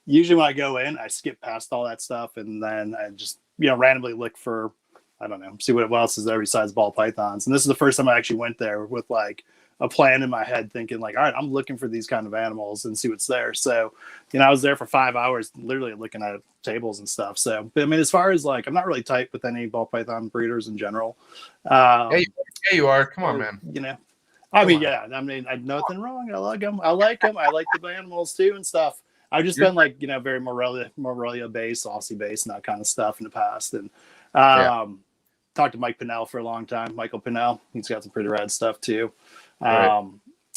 Usually when I go in, I skip past all that stuff and then I just randomly look for, I don't know, see what else is there besides ball pythons. And this is the first time I actually went there with like a plan in my head, thinking like, all right, I'm looking for these kind of animals and see what's there. So, I was there for 5 hours, literally looking at tables and stuff. So, but I mean, as far as like, I'm not really tight with any ball python breeders in general. Yeah, you are. Come on, man. I mean, nothing wrong. I like them. I like the animals too and stuff. I've just been like, very Morelia based, Aussie based, and that kind of stuff in the past. And talked to Mike Pinnell for a long time. Michael Pinnell, he's got some pretty rad stuff too. Right.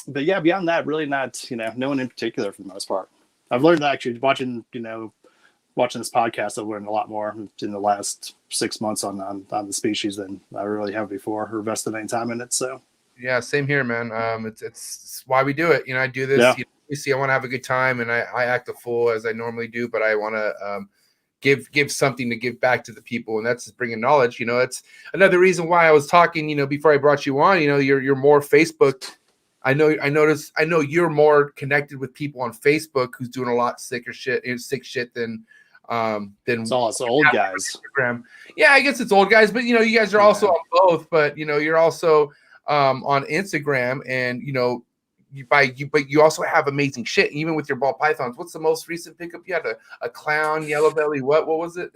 But yeah, beyond that, really not, no one in particular for the most part. I've learned actually watching this podcast. I've learned a lot more in the last 6 months on the species than I really have before or invested any time in it. So yeah, same here, man. It's why we do it. I do this. Yeah. You see, I want to have a good time, and I act a fool as I normally do, but I want to give something to give back to the people, and that's just bringing knowledge. It's another reason why I was talking. Before I brought you on, you're more Facebook. I know you're more connected with people on Facebook who's doing a lot sick shit than it's all us old guys. Instagram. Yeah, I guess it's old guys, but you guys are also on both. But you're also on Instagram, and but you also have amazing shit, even with your ball pythons. What's the most recent pickup you had? A clown, yellow belly. What was it?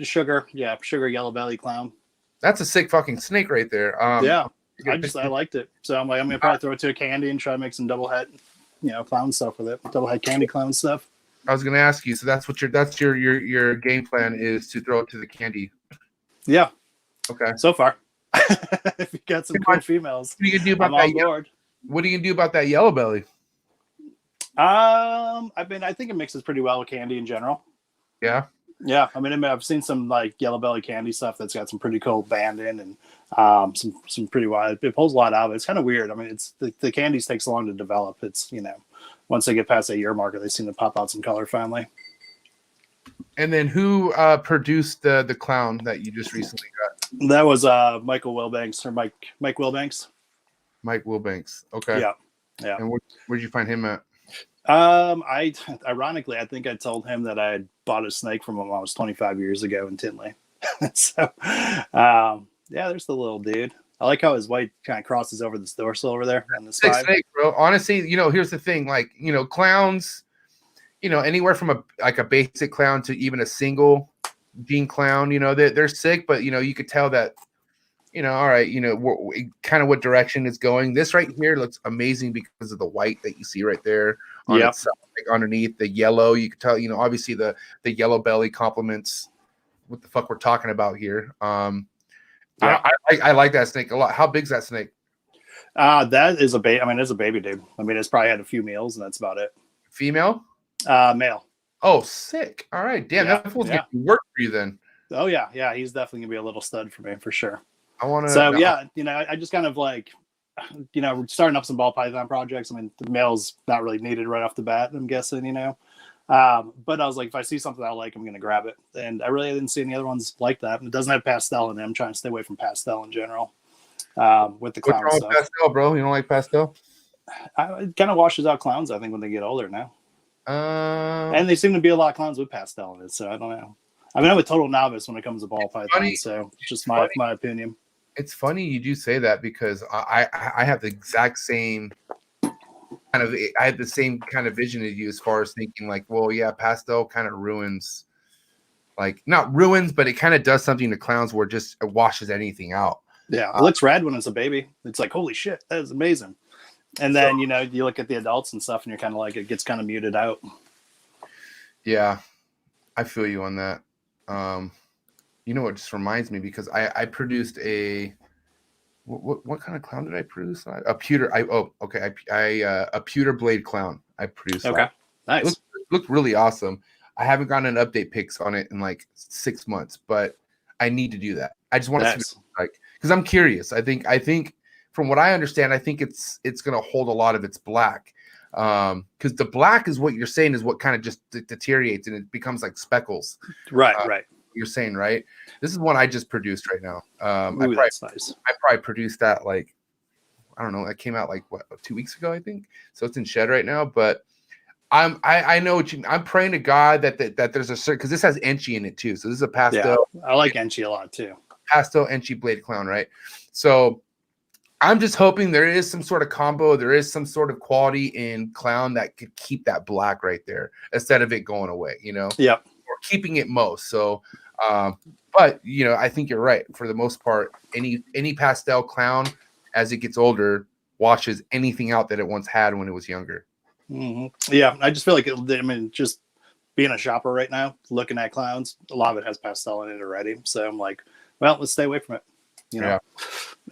Sugar yellow belly clown. That's a sick fucking snake right there. Yeah, I liked it. So I'm gonna probably throw it to a candy and try to make some double head, clown stuff with it. Double head candy clown stuff. I was gonna ask you. So that's what your game plan is, to throw it to the candy. Yeah. Okay. So far, if you got some cool females, what are you gonna do about that? What are you gonna do about that yellow belly? I think it mixes pretty well with candy in general. Yeah. Yeah, I've seen some like yellow belly candy stuff that's got some pretty cool banding and some pretty wild. It pulls a lot out of it. It's kind of weird. It's the candies take so long to develop. It's once they get past that year marker, they seem to pop out some color finally. And then who produced the clown that you just recently got? That was Mike Wilbanks. Mike Wilbanks. Okay. Yeah. And where'd you find him at? Ironically, I think I told him that I had bought a snake from him almost 25 years ago in Tinley. So, there's the little dude. I like how his white kind of crosses over this dorsal over there on the spine. Snake, bro. Honestly, here's the thing. Like, clowns, anywhere from a basic clown to even a single gene clown, they're sick, but you could tell that, all right, kind of what direction it's going. This right here looks amazing because of the white that you see right there on its, like underneath the yellow. You can tell, obviously the yellow belly complements what the fuck we're talking about here. I like that snake a lot. How big's that snake? That is a baby. It's a baby dude. It's probably had a few meals and that's about it. Female? Male. Oh, sick. All right. Damn, that fool's gonna work for you then. Oh yeah. Yeah. He's definitely gonna be a little stud for me for sure. I want to. So I just kind of like, starting up some ball python projects. The male's not really needed right off the bat, I'm guessing, but I was like, if I see something I like, I'm going to grab it. And I really didn't see any other ones like that. It doesn't have pastel in it. I'm trying to stay away from pastel in general. With the clown stuff. With pastel, bro? You don't like pastel? It kind of washes out clowns, I think, when they get older now. And they seem to be a lot of clowns with pastel in it, so I don't know. I'm a total novice when it comes to ball python, so it's just my opinion. It's funny you do say that because I have the exact same I had the same kind of vision as you as far as thinking like, well, yeah, pastel kind of ruins, like not ruins, but it kind of does something to clowns where it washes anything out. Yeah, it looks rad when it's a baby. It's like, holy shit, that is amazing. And then, you look at the adults and stuff and you're kind of like, it gets kind of muted out. Yeah, I feel you on that. It just reminds me because I produced a what kind of clown did I produce? A pewter. A pewter blade clown. I produced. Okay, nice. It looked really awesome. I haven't gotten an update pics on it in like 6 months, but I need to do that. I just want to see what it's like because I'm curious. I think from what I understand, I think it's going to hold a lot of its black. Because the black is what you're saying is what kind of just deteriorates and it becomes like speckles. Right. You're saying, right? This is one I just produced right now. That's nice. I probably produced that like, I don't know. That came out like 2 weeks ago, I think. So it's in shed right now. But I know what I'm praying to God that there's a certain, because this has Enchi in it too. So this is a pastel. Yeah, I like Enchi a lot too. Pastel Enchi blade clown, right? So I'm just hoping there is some sort of combo. There is some sort of quality in clown that could keep that black right there instead of it going away, Yep. Or keeping it most. So, but I think you're right. For the most part, any pastel clown as it gets older washes anything out that it once had when it was younger. Mm-hmm. Yeah, I just feel like just being a shopper right now, looking at clowns, a lot of it has pastel in it already. So I'm like, well, let's stay away from it.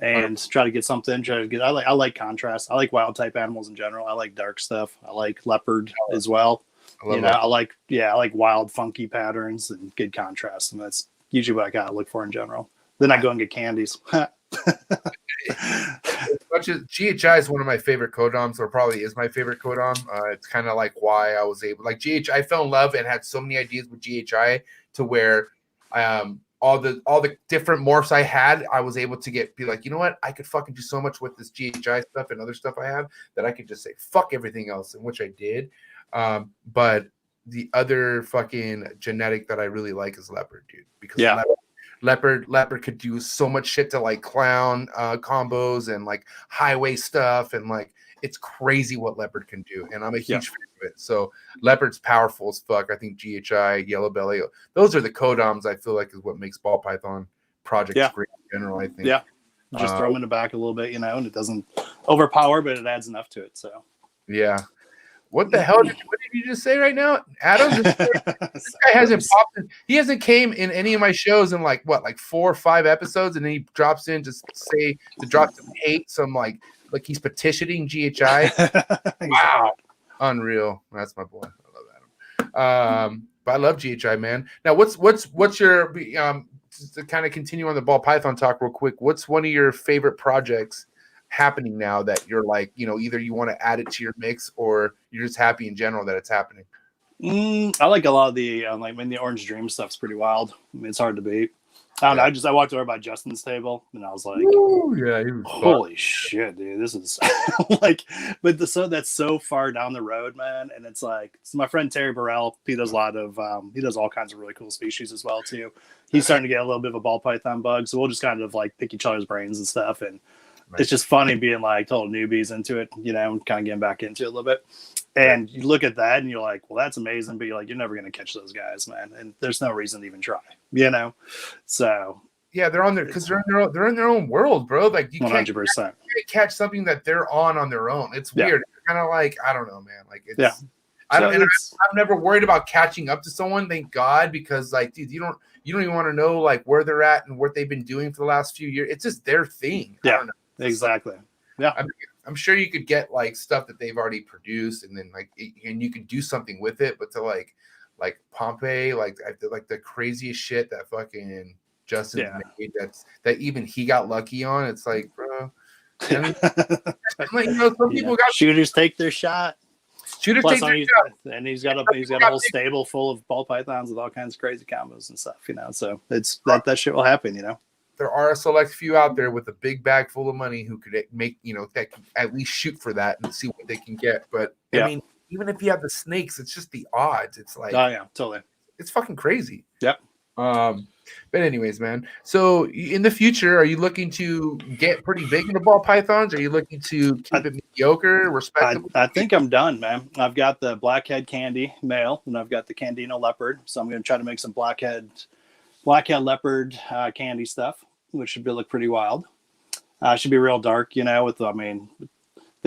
And try to get something. I like contrast. I like wild type animals in general. I like dark stuff. I like leopard as well. I like wild funky patterns and good contrast, and that's usually what I gotta look for in general. Then I go and get candies. GHI is one of my favorite codoms, or probably is my favorite codom. It's kind of like why I was able, like GHI, I fell in love and had so many ideas with GHI to where all the different morphs I had, I was able to be like, you know what? I could fucking do so much with this GHI stuff and other stuff I have that I could just say fuck everything else, in which I did. But the other fucking genetic that I really like is leopard, dude. Because Leopard could do so much shit to like clown combos and like highway stuff, and like it's crazy what Leopard can do, and I'm a huge fan of it. So Leopard's powerful as fuck. I think GHI, Yellow Belly, those are the codoms I feel like is what makes ball python projects great in general, I think. Yeah. Just throw them in the back a little bit, and it doesn't overpower, but it adds enough to it. So yeah. What the hell? What did you just say right now, Adam? This guy hasn't popped in. He hasn't came in any of my shows in like 4 or 5 episodes, and then he drops in just to drop some hate, some like he's petitioning GHI. Wow, unreal. That's my boy. I love Adam. But I love GHI, man. Now, what's your to kind of continue on the ball python talk real quick? What's one of your favorite projects happening now that you're like, either you want to add it to your mix or you're just happy in general that it's happening? I like a lot of the the Orange Dream stuff's pretty wild. I mean, it's hard to beat. I don't know. I walked over by Justin's table and I was like, ooh, yeah, holy shit, dude, this is but that's so far down the road, man. And it's like, my friend Terry Burrell, he does a lot of he does all kinds of really cool species as well too. He's starting to get a little bit of a ball python bug, so we'll just kind of like pick each other's brains and stuff, and it's just funny being like total newbies into it, and kind of getting back into it a little bit. And you look at that and you're like, well, that's amazing, but you're like, you're never going to catch those guys, man. And there's no reason to even try, So yeah, they're on there because they're in their own world, bro. Like you 100%. Can't catch something that they're on their own. It's weird. It's kind of like, I don't know, man. Like it's I'm never worried about catching up to someone, thank God, because like, dude, you don't even want to know like where they're at and what they've been doing for the last few years. It's just their thing. Yeah, I don't know. exactly. Yeah. I'm sure you could get like stuff that they've already produced and then and you could do something with it, but to like Pompeii, like the craziest shit that fucking Justin made, that even he got lucky on. It's like, bro, some people got shooters take their shot. Shooters take their shot, and he's got a whole stable full of ball pythons with all kinds of crazy combos and stuff. So it's that shit will happen. There are a select few out there with a big bag full of money who could make, that can at least shoot for that and see what they can get. But I mean, even if you have the snakes, it's just the odds. It's like, oh yeah, totally. It's fucking crazy. Yep. But anyways, man. So in the future, are you looking to get pretty big into ball pythons? Are you looking to keep it mediocre, respectable? I think I'm done, man. I've got the blackhead candy male, and I've got the Candino leopard. So I'm going to try to make some blackhead leopard candy stuff, which should look pretty wild. Should be real dark, think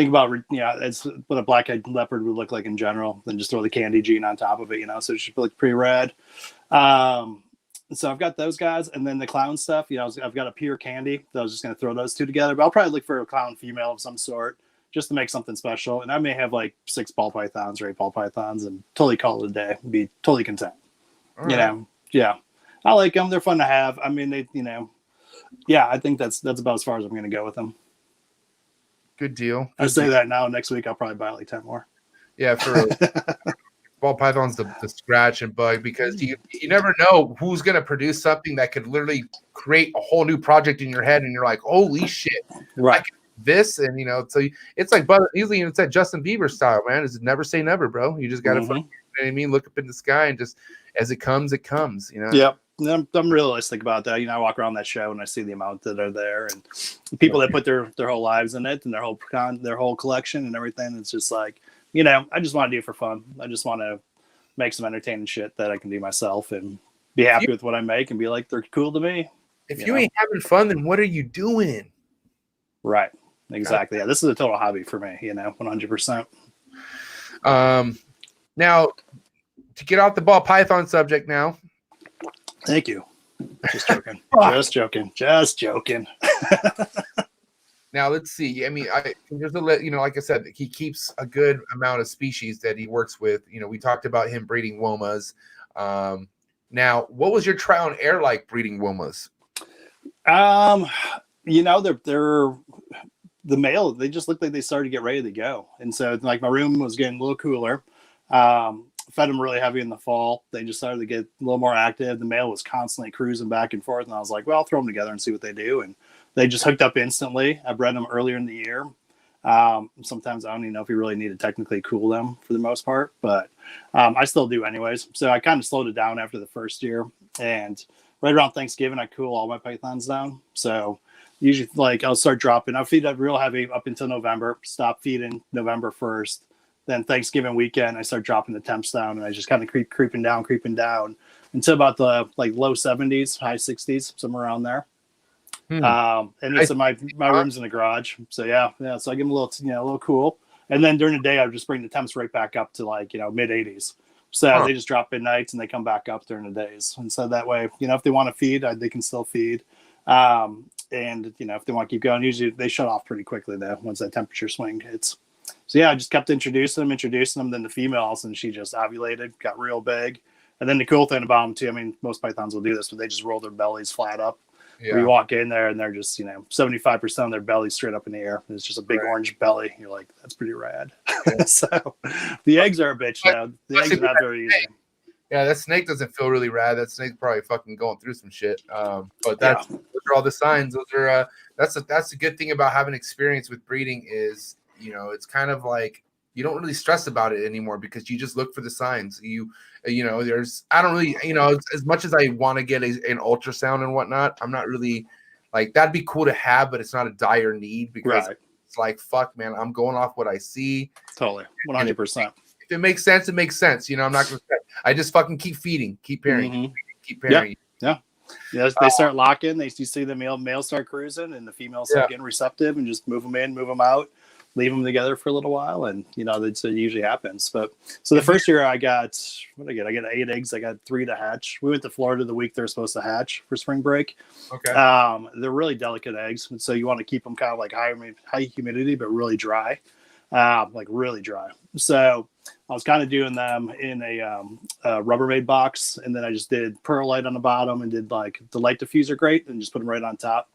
about it's what a blackhead leopard would look like in general. Then just throw the candy gene on top of it, so it should look pretty rad. So I've got those guys, and then the clown stuff. I've got a pure candy. So I was just going to throw those two together, but I'll probably look for a clown female of some sort just to make something special. And I may have like 6 ball pythons or 8 ball pythons, and totally call it a day. Be totally content. Right. Yeah. I like them. They're fun to have. I mean, I think that's about as far as I'm going to go with them. Good deal. I say that now. Next week, I'll probably buy like 10 more. Yeah, for ball pythons, the scratch and bug, because you never know who's going to produce something that could literally create a whole new project in your head, and you're like, holy shit, right? This and so it's like, but usually it's that Justin Bieber style, man. Is never say never, bro. You just got to, look up in the sky and just as it comes, it comes. Yep. I'm realistic about that. I walk around that show and I see the amount that are there and people that put their whole lives in it and their whole collection and everything. It's just like, I just want to do it for fun. I just want to make some entertaining shit that I can do myself and be happy with what I make and be like, they're cool to me. If you ain't having fun, then what are you doing? Right. Exactly. Yeah. This is a total hobby for me, 100%. Now to get off the ball python subject now. Thank you. Just joking. Just joking. Now let's see. I mean, there's like I said, he keeps a good amount of species that he works with. We talked about him breeding womas. Now, what was your trial and error like breeding womas? They're the male. They just looked like they started to get ready to go, and so like my room was getting a little cooler. Fed them really heavy in the fall. They just started to get a little more active. The male was constantly cruising back and forth, and I was like, well, I'll throw them together and see what they do. And they just hooked up instantly. I bred them earlier in the year. Sometimes I don't even know if you really need to technically cool them for the most part, but I still do anyways. So I kind of slowed it down after the first year and right around Thanksgiving, I cool all my pythons down. So usually, like, I'll start dropping. I'll feed up real heavy up until November. Stop feeding November 1st. Then Thanksgiving weekend, I start dropping the temps down, and I just kind of creeping down until about the like low 70s, high 60s, somewhere around there. And it's my room's in the garage. So yeah. So I give them a little cool. And then during the day, I just bring the temps right back up to like, mid 80s. So they just drop in nights and they come back up during the days. And so that way, if they want to feed, they can still feed. And if they want to keep going, usually they shut off pretty quickly though, once that temperature swing hits. So yeah, I just kept introducing them. Then the females, and she just ovulated, got real big. And then the cool thing about them too, I mean, most pythons will do this, but they just roll their bellies flat up. Yeah. Where you walk in there and they're just, 75% of their belly straight up in the air. It's just a big orange belly. You're like, that's pretty rad. Yeah. So the eggs are a bitch now. The eggs are not very easy. Yeah, that snake doesn't feel really rad. That snake's probably fucking going through some shit. But those are all the signs. Those are that's the good thing about having experience with breeding is, it's kind of like you don't really stress about it anymore because you just look for the signs. I don't really, as much as I want to get an ultrasound and whatnot, I'm not really like, that'd be cool to have, but it's not a dire need because it's like, fuck, man, I'm going off what I see. Totally. 100%. If it makes sense, it makes sense. I'm not going to, I just fucking keep feeding, keep pairing, keep pairing. Yeah. Yeah. They start locking. You see the males start cruising and the females start getting receptive and just move them in, move them out. Leave them together for a little while, and that's it usually happens. But so the first year I got 8 eggs. I got 3 to hatch. We went to Florida the week they're supposed to hatch for spring break. Okay. They're really delicate eggs, and so you want to keep them kind of like high humidity, but really dry, like really dry. So I was kind of doing them in a Rubbermaid box, and then I just did perlite on the bottom and did like the light diffuser grate and just put them right on top.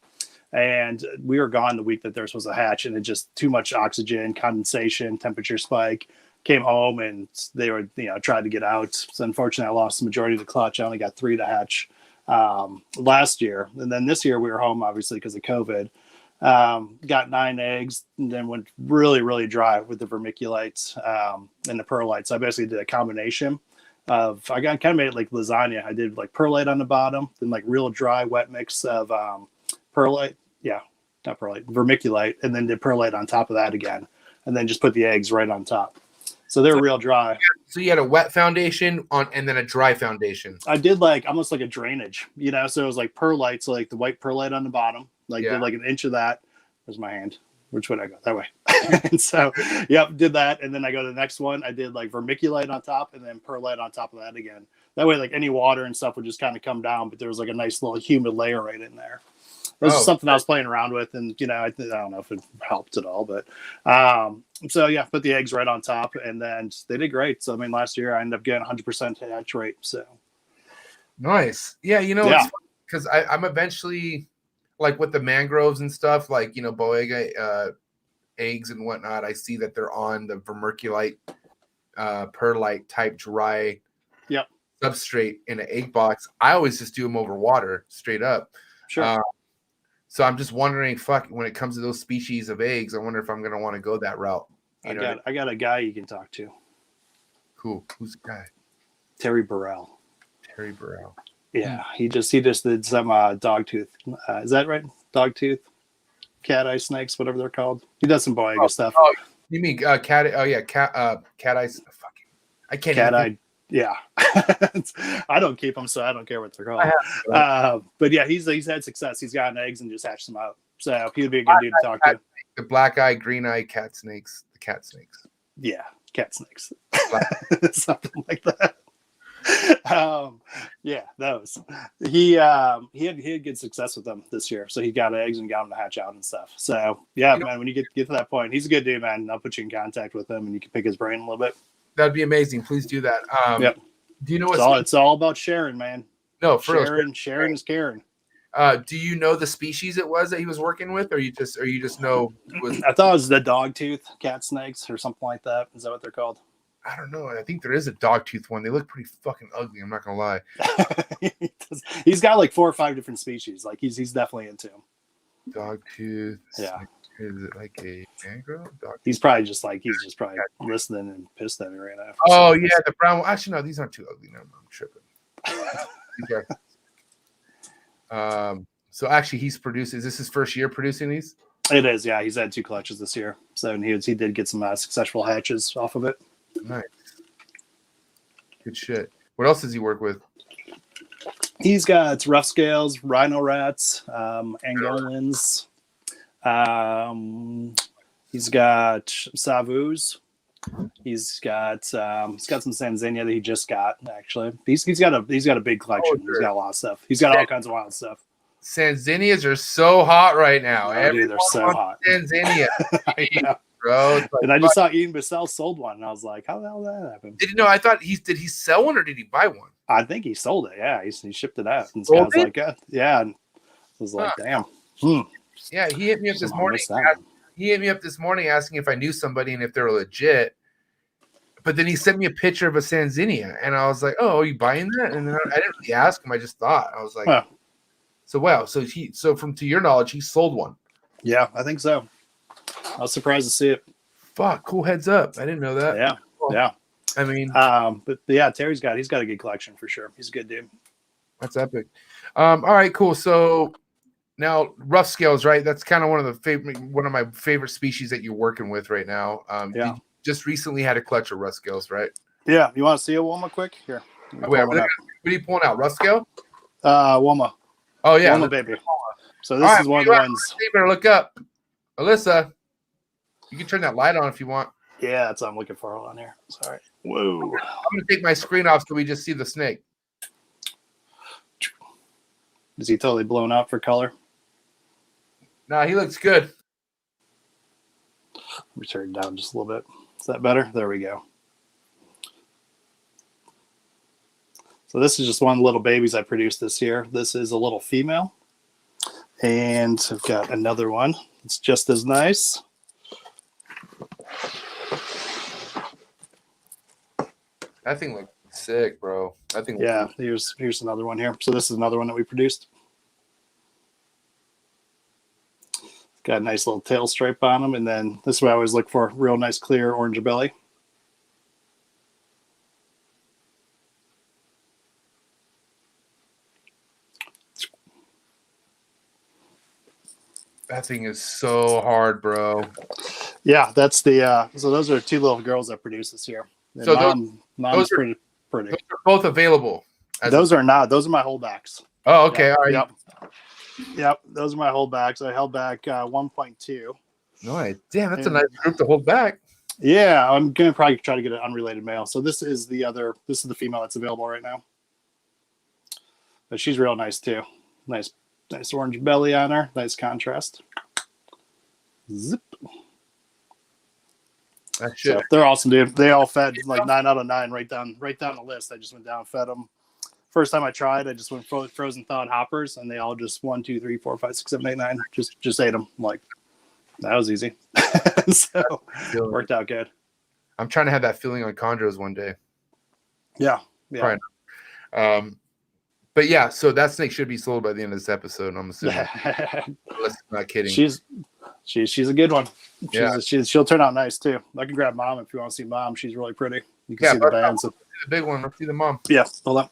And we were gone the week that they're supposed to hatch, and it just too much oxygen, condensation, temperature spike. Came home and they were, tried to get out. So unfortunately, I lost the majority of the clutch. I only got 3 to hatch last year, and then this year we were home obviously because of COVID. Got 9 eggs, and then went really, really dry with the vermiculites and the perlite. So I basically did a combination of I kind of made it like lasagna. I did like perlite on the bottom, then like real dry wet mix of perlite. Yeah, not perlite, vermiculite, and then did perlite on top of that again, and then just put the eggs right on top. So they're real dry. So you had a wet foundation and then a dry foundation. I did like almost like a drainage, so it was like perlite, so like the white perlite on the bottom, did like an inch of that. Where's my hand? Which way did I go? That way. And so, did that, and then I go to the next one. I did like vermiculite on top, and then perlite on top of that again. That way, like any water and stuff would just kind of come down, but there was like a nice little humid layer right in there. This is something I was playing around with, and I don't know if it helped at all, but so put the eggs right on top, and then they did great. So I mean, last year I ended up getting 100% hatch rate. So nice, because I'm eventually like with the mangroves and stuff, like boega eggs and whatnot. I see that they're on the vermiculite, perlite type dry substrate in an egg box. I always just do them over water straight up. Sure. So I'm just wondering, when it comes to those species of eggs, I wonder if I'm going to want to go that route. I got a guy you can talk to. Cool. Who's the guy? Terry Burrell. Terry Burrell. Yeah, he just did some dogtooth. Is that right? Dogtooth, cat eye snakes, whatever they're called. He does some boega stuff. Oh, you mean cat? Oh yeah, cat eyes. Fucking, I can't. Cat eye. Yeah, I don't keep them, so I don't care what they're called. But yeah, he's had success. He's gotten eggs and just hatched them out. So he would be a good dude to talk to. The black eye, green eye cat snakes. The cat snakes. Yeah, cat snakes. Something like that. Those. He had good success with them this year. So he got eggs and got them to hatch out and stuff. So man, when you get to that point, he's a good dude, man. I'll put you in contact with him and you can pick his brain a little bit. That'd be amazing. Please do that. Do you know it's all about sharing, man? No, for sharing is caring. Do you know the species it was that he was working with, or you just know? I thought it was the dogtooth cat snakes or something like that. Is that what they're called? I don't know. I think there is a dogtooth one. They look pretty fucking ugly. I'm not gonna lie. He's got like 4 or 5 different species. Like he's definitely into them. Dogtooth. Yeah. Is it like a mangrove? He's probably just listening and pissed at me right now. Oh yeah, the brown one. Actually, no, these aren't too ugly. No, I'm tripping. So actually, he's producing. Is this his first year producing these? It is, yeah. He's had 2 collections this year, so he did get some successful hatches off of it. Nice, good shit. What else does he work with? He's got rough scales, rhino rats, Angolans. He's got savus. He's got some Sanzinia that he just got. Actually, he's got a big collection. He's got a lot of stuff. He's got all kinds of wild stuff. Sanzinias are so hot right now. Oh, dude, they're so hot. Sanzinia, I know. bro. Like, and I just saw Ian Bissell sold one, and I was like, how the hell did that happen? I thought did he sell one or did he buy one? I think he sold it. Yeah, he shipped it out. And Sold I was like, yeah. And I was like, damn. Yeah, he hit me up this morning. He hit me up this morning asking if I knew somebody and if they're legit. But then he sent me a picture of a Sanzinia, and I was like, "Oh, are you buying that?" And then I didn't really ask him. I just thought I was like, "So wow." So to your knowledge, he sold one. Yeah, I think so. I was surprised to see it. Fuck, cool heads up. I didn't know that. Yeah, yeah. I mean, but yeah, he's got a good collection for sure. He's a good dude. That's epic. All right, cool. So now rough scales, right? That's kind of one of my favorite species that you're working with right now. Yeah. Just recently had a clutch of rough scales, right? Yeah. You want to see a Woma quick? Here. What are you pulling out? Rough scale? Woma. Oh yeah, Woma baby. So this is one of the ones. You better look up, Alyssa. You can turn that light on if you want. Yeah, that's what I'm looking for on here. Sorry. Whoa. I'm gonna take my screen off so we just see the snake. Is he totally blown out for color? Nah, he looks good. Let me turn it down just a little bit. Is that better? There we go. So this is just one of the little babies I produced this year. This is a little female. And I've got another one. It's just as nice. That thing looks sick, bro. That thing. Yeah, here's another one here. So this is another one that we produced. Got a nice little tail stripe on them, and then this is what I always look for: real nice, clear orange belly. That thing is so hard, bro. Yeah, that's the. So those are 2 little girls that produced this year. And so mom's pretty. Those are both available. Those are not. Those are my holdbacks. Oh, okay. Yep. All right. Yep. Those are my holdbacks. I held back 1.2. Nice. Damn, that's a nice group to hold back. Yeah, I'm gonna probably try to get an unrelated male. So this is the female that's available right now. But she's real nice too. Nice orange belly on her. Nice contrast. Zip. So they're awesome, dude. They all fed like 9 out of 9 right down the list. I just went down and fed them. First time I tried, I just went frozen thawed hoppers, and they all just 1, 2, 3, 4, 5, 6, 7, 8, 9. Just ate them. I'm like, that was easy. So worked out good. I'm trying to have that feeling on Condros one day. Yeah. But yeah, so that snake should be sold by the end of this episode. I'm assuming. Not kidding. She's a good one. Yeah. She'll turn out nice too. I can grab mom if you want to see mom. She's really pretty. You can see the bands. The big one. Let's see the mom. Yeah. Hold on.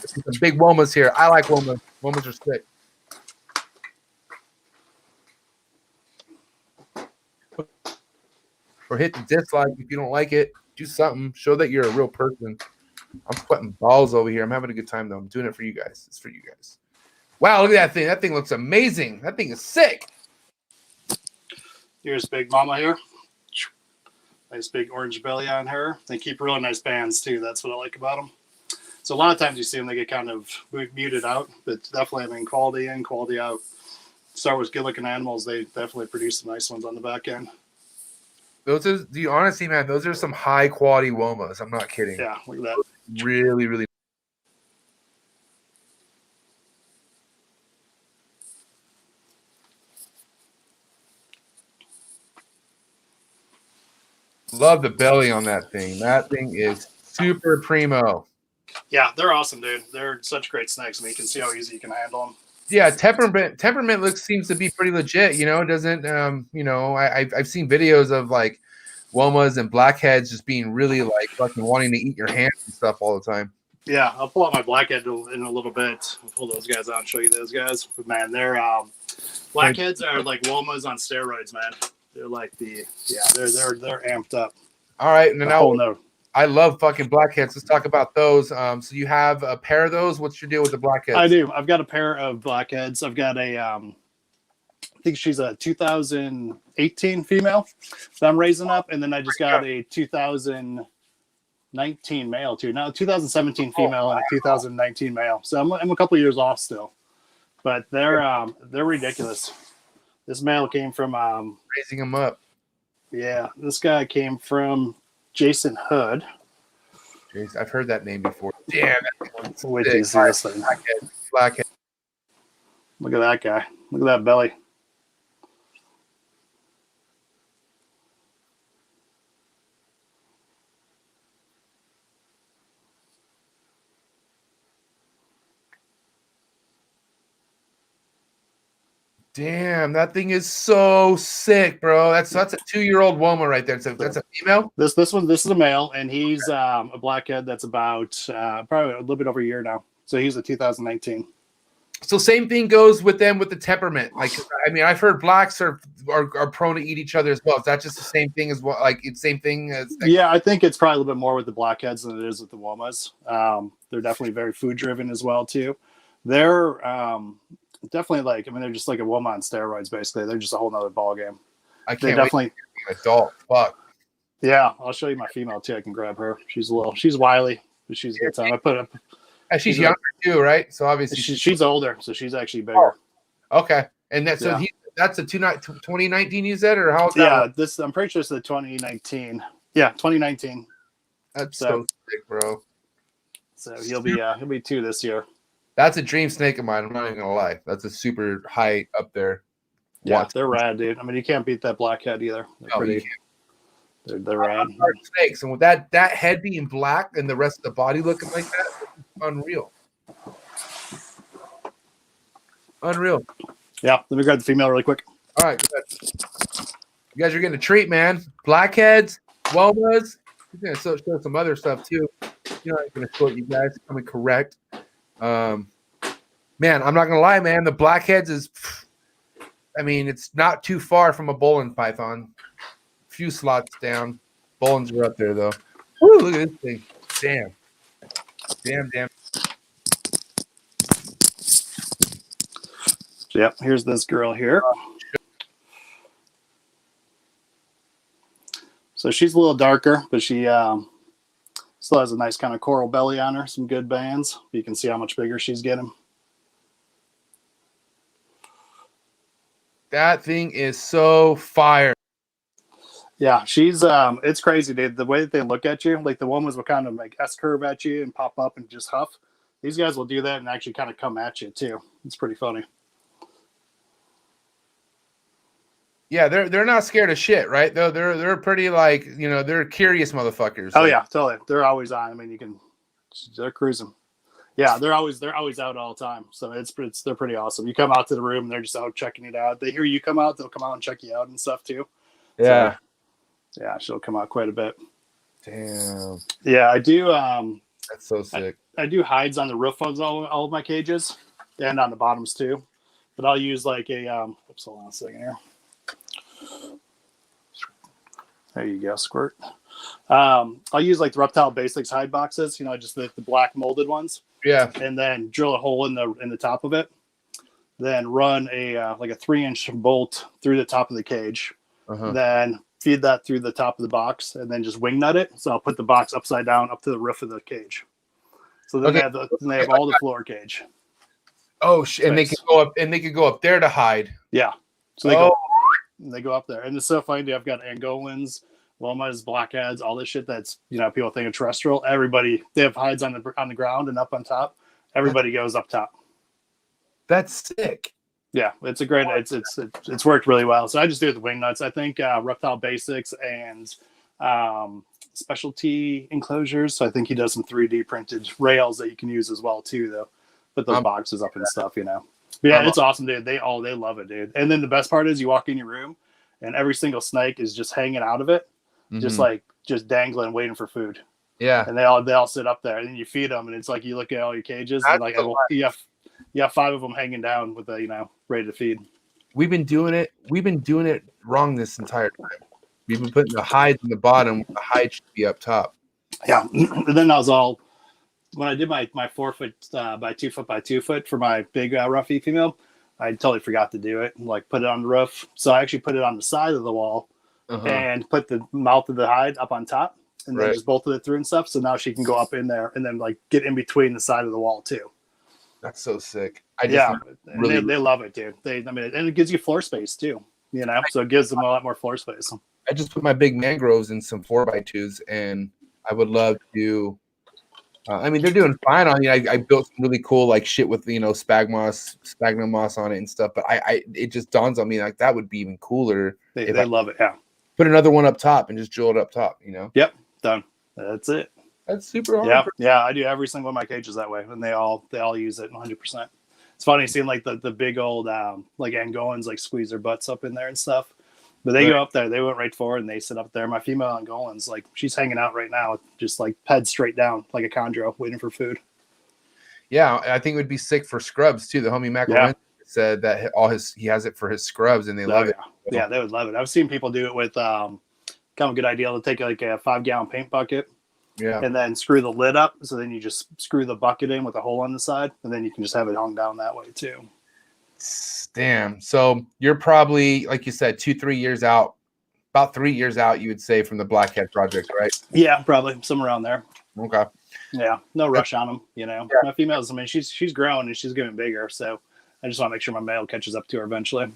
Some big womas here. I like womas. Womas are sick. Or hit the dislike if you don't like it. Do something. Show that you're a real person. I'm sweating balls over here. I'm having a good time though. I'm doing it for you guys. It's for you guys. Wow, look at that thing. That thing looks amazing. That thing is sick. Here's big mama here. Nice big orange belly on her. They keep really nice bands too. That's what I like about them. So a lot of times you see them, they get kind of muted out, but definitely, I mean, quality in, quality out. Start with good looking animals. They definitely produce some nice ones on the back end. Those are, do you honestly, man, those are some high quality womas. I'm not kidding. Yeah, look at that. Really, really. Love the belly on that thing. That thing is super primo. Yeah, they're awesome, dude. They're such great snakes. I mean, you can see how easy you can handle them. Yeah, temperament seems to be pretty legit. You know, it doesn't. You know, I've seen videos of like womas and blackheads just being really like fucking wanting to eat your hands and stuff all the time. Yeah, I'll pull out my blackhead in a little bit. I'll pull those guys out and show you those guys. But man, they're blackheads are like womas on steroids, man. They're like they're amped up. All right, and then whole nother. I love fucking blackheads. Let's talk about those. So you have a pair of those. What's your deal with the blackheads? I do. I've got a pair of blackheads. I've got a I think she's a 2018 female that I'm raising up, and then I just got a 2019 male too. Now 2017 female and a 2019 male. So I'm a couple years off still, but they're ridiculous. This male came from raising them up. Yeah, this guy came from Jason Hood. Jeez, I've heard that name before. Damn, wait till you see this thing. Blackhead. Look at that guy. Look at that belly. Damn, that thing is so sick, bro. That's a 2-year-old Woma right there. So that's a female. This is a male, and he's a blackhead that's about probably a little bit over a year now. So he's a 2019. So same thing goes with them with the temperament. Like, I mean, I've heard blacks are prone to eat each other as well. Is that just the same thing as well? Like it's same thing as? Yeah, I think it's probably a little bit more with the blackheads than it is with the Womas. They're definitely very food driven as well too. They're definitely like, I mean, they're just like a Woma on steroids. Basically, they're just a whole nother ball game. I can't definitely wait to be an adult. Fuck. Yeah, I'll show you my female too. I can grab her. She's wily, but she's a good time. I put up. She's younger too, right? So obviously she's older, so she's actually bigger. Okay, and that's that's a 2019 you said, or how? Yeah, this I'm pretty sure it's the 2019. Yeah, 2019. That's so sick, bro. So he'll be 2 this year. That's a dream snake of mine. I'm not even gonna lie. That's a super high up there. Yeah, they're rad, dude. I mean, you can't beat that blackhead either. They're pretty. They're rad. Snakes, and with that head being black and the rest of the body looking like that, unreal. Yeah, let me grab the female really quick. All right, good. You guys are getting a treat, man. Blackheads, Womas. We're gonna show some other stuff too. You know, I'm gonna quote you guys. Coming correct. Man, I'm not gonna lie, man. The blackheads is, I mean, it's not too far from a bowling python. Few slots down. Bowlings are up there though. Woo, look at this thing. Damn. Yep, here's this girl here. So she's a little darker, but she still has a nice kind of coral belly on her, some good bands. You can see how much bigger she's getting. That thing is so fire. Yeah, she's it's crazy, dude. The way that they look at you, like the Womas will kind of like S-curve at you and pop up and just huff. These guys will do that and actually kind of come at you too. It's pretty funny. Yeah, they're not scared of shit, right? They're pretty like, you know, they're curious motherfuckers. Oh yeah, totally. They're always on. I mean, they're cruising. Yeah, they're always out all the time. So they're pretty awesome. You come out to the room, and they're just out checking it out. They hear you come out, they'll come out and check you out and stuff too. Yeah. So, yeah, she'll come out quite a bit. Damn. Yeah, I do. That's so sick. I do hides on the roof of all of my cages and on the bottoms too. But I'll use like a oops, hold on a second here. There you go, Squirt. I'll use like the Reptile Basics hide boxes, you know, just the black molded ones. Yeah. And then drill a hole in the top of it. Then run a like a 3-inch bolt through the top of the cage. Then feed that through the top of the box, and then just wing nut it. So I'll put the box upside down up to the roof of the cage. So then they have all the floor cage. Oh, and they could go up there to hide. Yeah. So they go up there, and it's so funny. I've got Angolans, Womas, blackheads, all this shit that's, you know, people think of terrestrial. Everybody, they have hides on the ground and up on top. Everybody goes up top. That's sick. Yeah, it's a great. It's worked really well. So I just do it with wing nuts. I think Reptile Basics and specialty enclosures. So I think he does some 3D printed rails that you can use as well too. Though, put those boxes up and stuff. You know. But yeah, it's awesome, dude. They love it, dude. And then the best part is you walk in your room, and every single snake is just hanging out of it, just dangling, waiting for food. Yeah. And they all sit up there, and then you feed them, and it's like you look at all your cages, and like you have 5 of them hanging down with the ready to feed. We've been doing it wrong this entire time. We've been putting the hides in the bottom. The hide should be up top. Yeah. And then I was all when I did my 4 foot by 2 foot by 2 foot for my big roughy female. I totally forgot to do it and like put it on the roof. So I actually put it on the side of the wall and put the mouth of the hide up on top, and then just bolted it through and stuff. So now she can go up in there and then like get in between the side of the wall too. That's so sick. They love it, dude. And it gives you floor space too. So it gives them a lot more floor space. I just put my big mangroves in some 4x2s, and I would love to. They're doing fine on. I built some really cool like shit with sphagnum moss on it and stuff. But it just dawns on me like that would be even cooler. They love it. Yeah. Put another one up top and just drill it up top. Yep. Done. That's it. That's super hard. Yeah. I do every single one of my cages that way, and they all use it 100%. It's funny seeing like the big old like Angolans like squeeze their butts up in there and stuff. But they go up there, they went right forward and they sit up there. My female Angolan's like she's hanging out right now, just like head straight down like a chondro, waiting for food. Yeah, I think it would be sick for scrubs too. The homie Mac said that he has it for his scrubs and they love it. Yeah, they would love it. I've seen people do it with kind of a good idea to take like a 5-gallon paint bucket. Yeah. And then screw the lid up. So then you just screw the bucket in with a hole on the side, and then you can just have it hung down that way too. Damn. So you're probably, like you said, 2-3 years out, about 3 years out, you would say, from the blackhead project, right? Yeah, probably somewhere around there. Okay. Yeah. No rush on them. My females, she's growing and she's getting bigger. So I just want to make sure my male catches up to her eventually.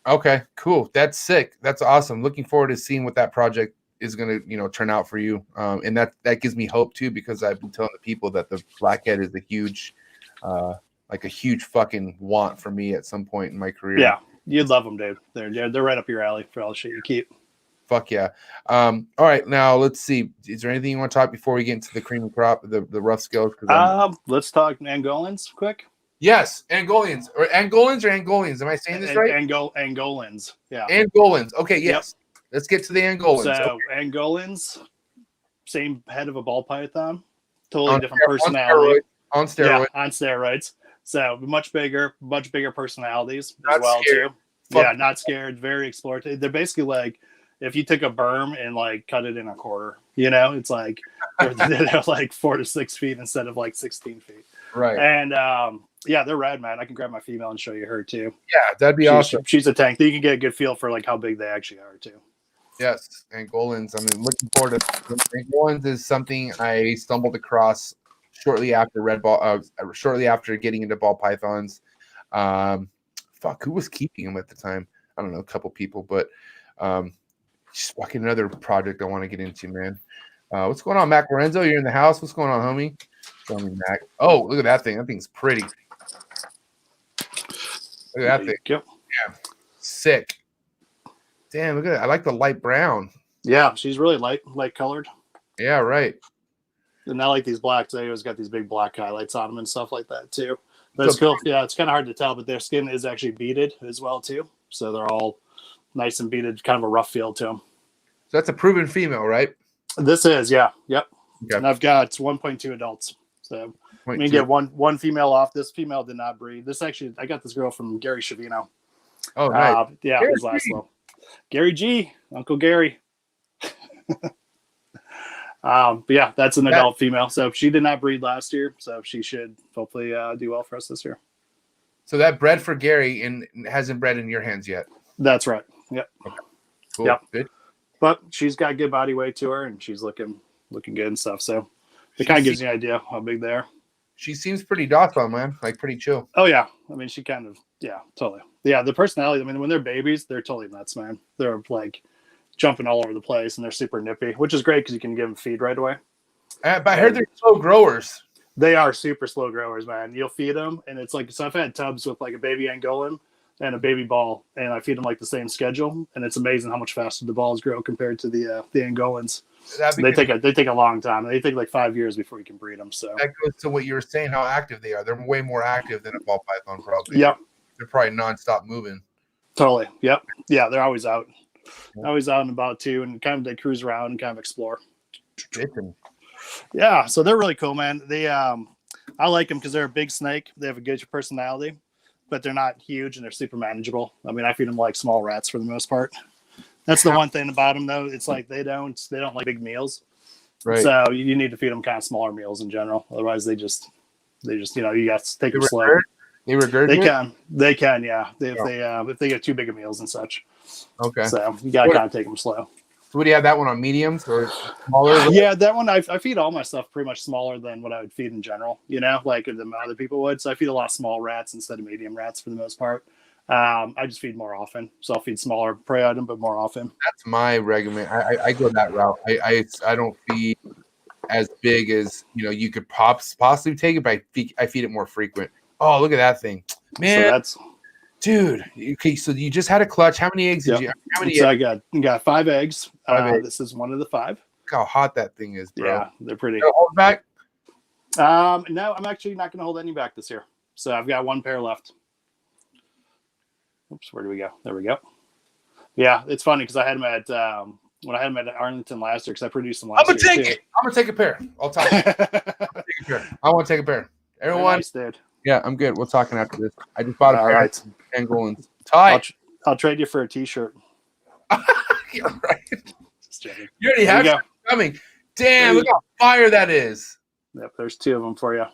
Okay, cool. That's sick. That's awesome. Looking forward to seeing what that project is going to, turn out for you. And that gives me hope too, because I've been telling the people that the blackhead is a huge fucking want for me at some point in my career. Yeah, you'd love them, dude. They're right up your alley for all the shit you keep. Fuck yeah. All right, now let's see. Is there anything you want to talk before we get into the cream and crop, the rough scales? Let's talk Angolans quick. Yes, Angolans or Angolians. Am I saying this right? Angolans. Yeah. Angolans. Okay. Yes. Yep. Let's get to the Angolans. So Angolans, same head of a ball python, totally different personality. On steroids. Yeah, on steroids. So much bigger personalities not as well scared. too. Yeah, not scared, very explorative. They're basically like if you took a berm and like cut it in a quarter, it's like they're like 4 to 6 feet instead of like 16 feet. Right. And they're rad, man. I can grab my female and show you her too. Yeah, that'd be awesome. She's a tank. You can get a good feel for like how big they actually are too. Yes, Angolans. Looking forward to Angolans is something I stumbled across shortly after getting into ball pythons. Who was keeping them at the time? I don't know, a couple people, but just fucking another project I want to get into, man. What's going on, Mac Lorenzo? You're in the house. What's going on, homie? Show me, Mac. Oh, look at that thing. That thing's pretty. Look at that thing. Yep. Yeah, sick. Damn, look at that. I like the light brown. Yeah, she's really light colored. Yeah, right. And I like these blacks. They always got these big black highlights on them and stuff like that too. But it's cool. Yeah, it's kind of hard to tell, but their skin is actually beaded as well too. So they're all nice and beaded, kind of a rough feel to them. So that's a proven female, right? This is, yeah. Yep. Okay. And I've got 1.2 adults. So I'm going to get one female off. This female did not breed. I got this girl from Gary Shavino. Oh, nice. Yeah, his last one. Gary G, Uncle Gary. But yeah, that's an adult female. So she did not breed last year. So she should hopefully do well for us this year. So that bred for Gary and hasn't bred in your hands yet. That's right. Yep. Okay. Cool. Yep. Good. But she's got good body weight to her, and she's looking good and stuff. So it kind of gives you an idea how big they are. She seems pretty docile, man. Like pretty chill. Oh yeah. She kind of, yeah, totally. Yeah, the personality. When they're babies, they're totally nuts, man. They're like jumping all over the place, and they're super nippy, which is great because you can give them feed right away. But I heard they're slow growers. They are super slow growers, man. You'll feed them, and it's like, so I've had tubs with like a baby Angolan and a baby ball, and I feed them like the same schedule, and it's amazing how much faster the balls grow compared to the Angolans. They take a long time. They take like 5 years before you can breed them. So that goes to what you were saying, how active they are. They're way more active than a ball python, probably. Yep. They're probably nonstop moving. Totally. Yep. Yeah, they're always out. Always out and about too, and kind of they cruise around and kind of explore. Yeah, so they're really cool, man. They I like them because they're a big snake. They have a good personality, but they're not huge and they're super manageable. I mean, I feed them like small rats for the most part. That's the one thing about them, though. It's like they don't like big meals. Right. So you need to feed them kind of smaller meals in general. Otherwise, they just you got to take them slow. They regurgitate? They can, yeah. If they get too big of meals and such. Okay. So you got to kind of take them slow. So what do you have that one on, mediums or smaller? Yeah, that one I feed all my stuff pretty much smaller than what I would feed in general. Like the other people would. So I feed a lot of small rats instead of medium rats for the most part. I just feed more often, so I'll feed smaller prey item, but more often. That's my regimen. I go that route. I don't feed as big as you could possibly take it, but I feed it more frequent. Oh, look at that thing, man! So dude. Okay, so you just had a clutch. How many eggs did you? How many? So I got 5 eggs. 5 eggs. This is one of the 5. Look how hot that thing is, bro. Yeah, they're pretty. Hold back. No, I'm actually not going to hold any back this year. So I've got 1 pair left. Oops, where do we go? There we go. Yeah, it's funny because I had them at when I had them at Arlington last year because I produced them last year. I'm gonna take a pair. I'll talk. I want to take a pair. Everyone, nice, dude. Yeah, I'm good. We're talking after this. I just bought a pair. Right. Angolans. Tight. I'll trade you for a T-shirt. You're right. Just joking. You already have it coming. Damn, look how fire that is. Yep, there's 2 of them for you.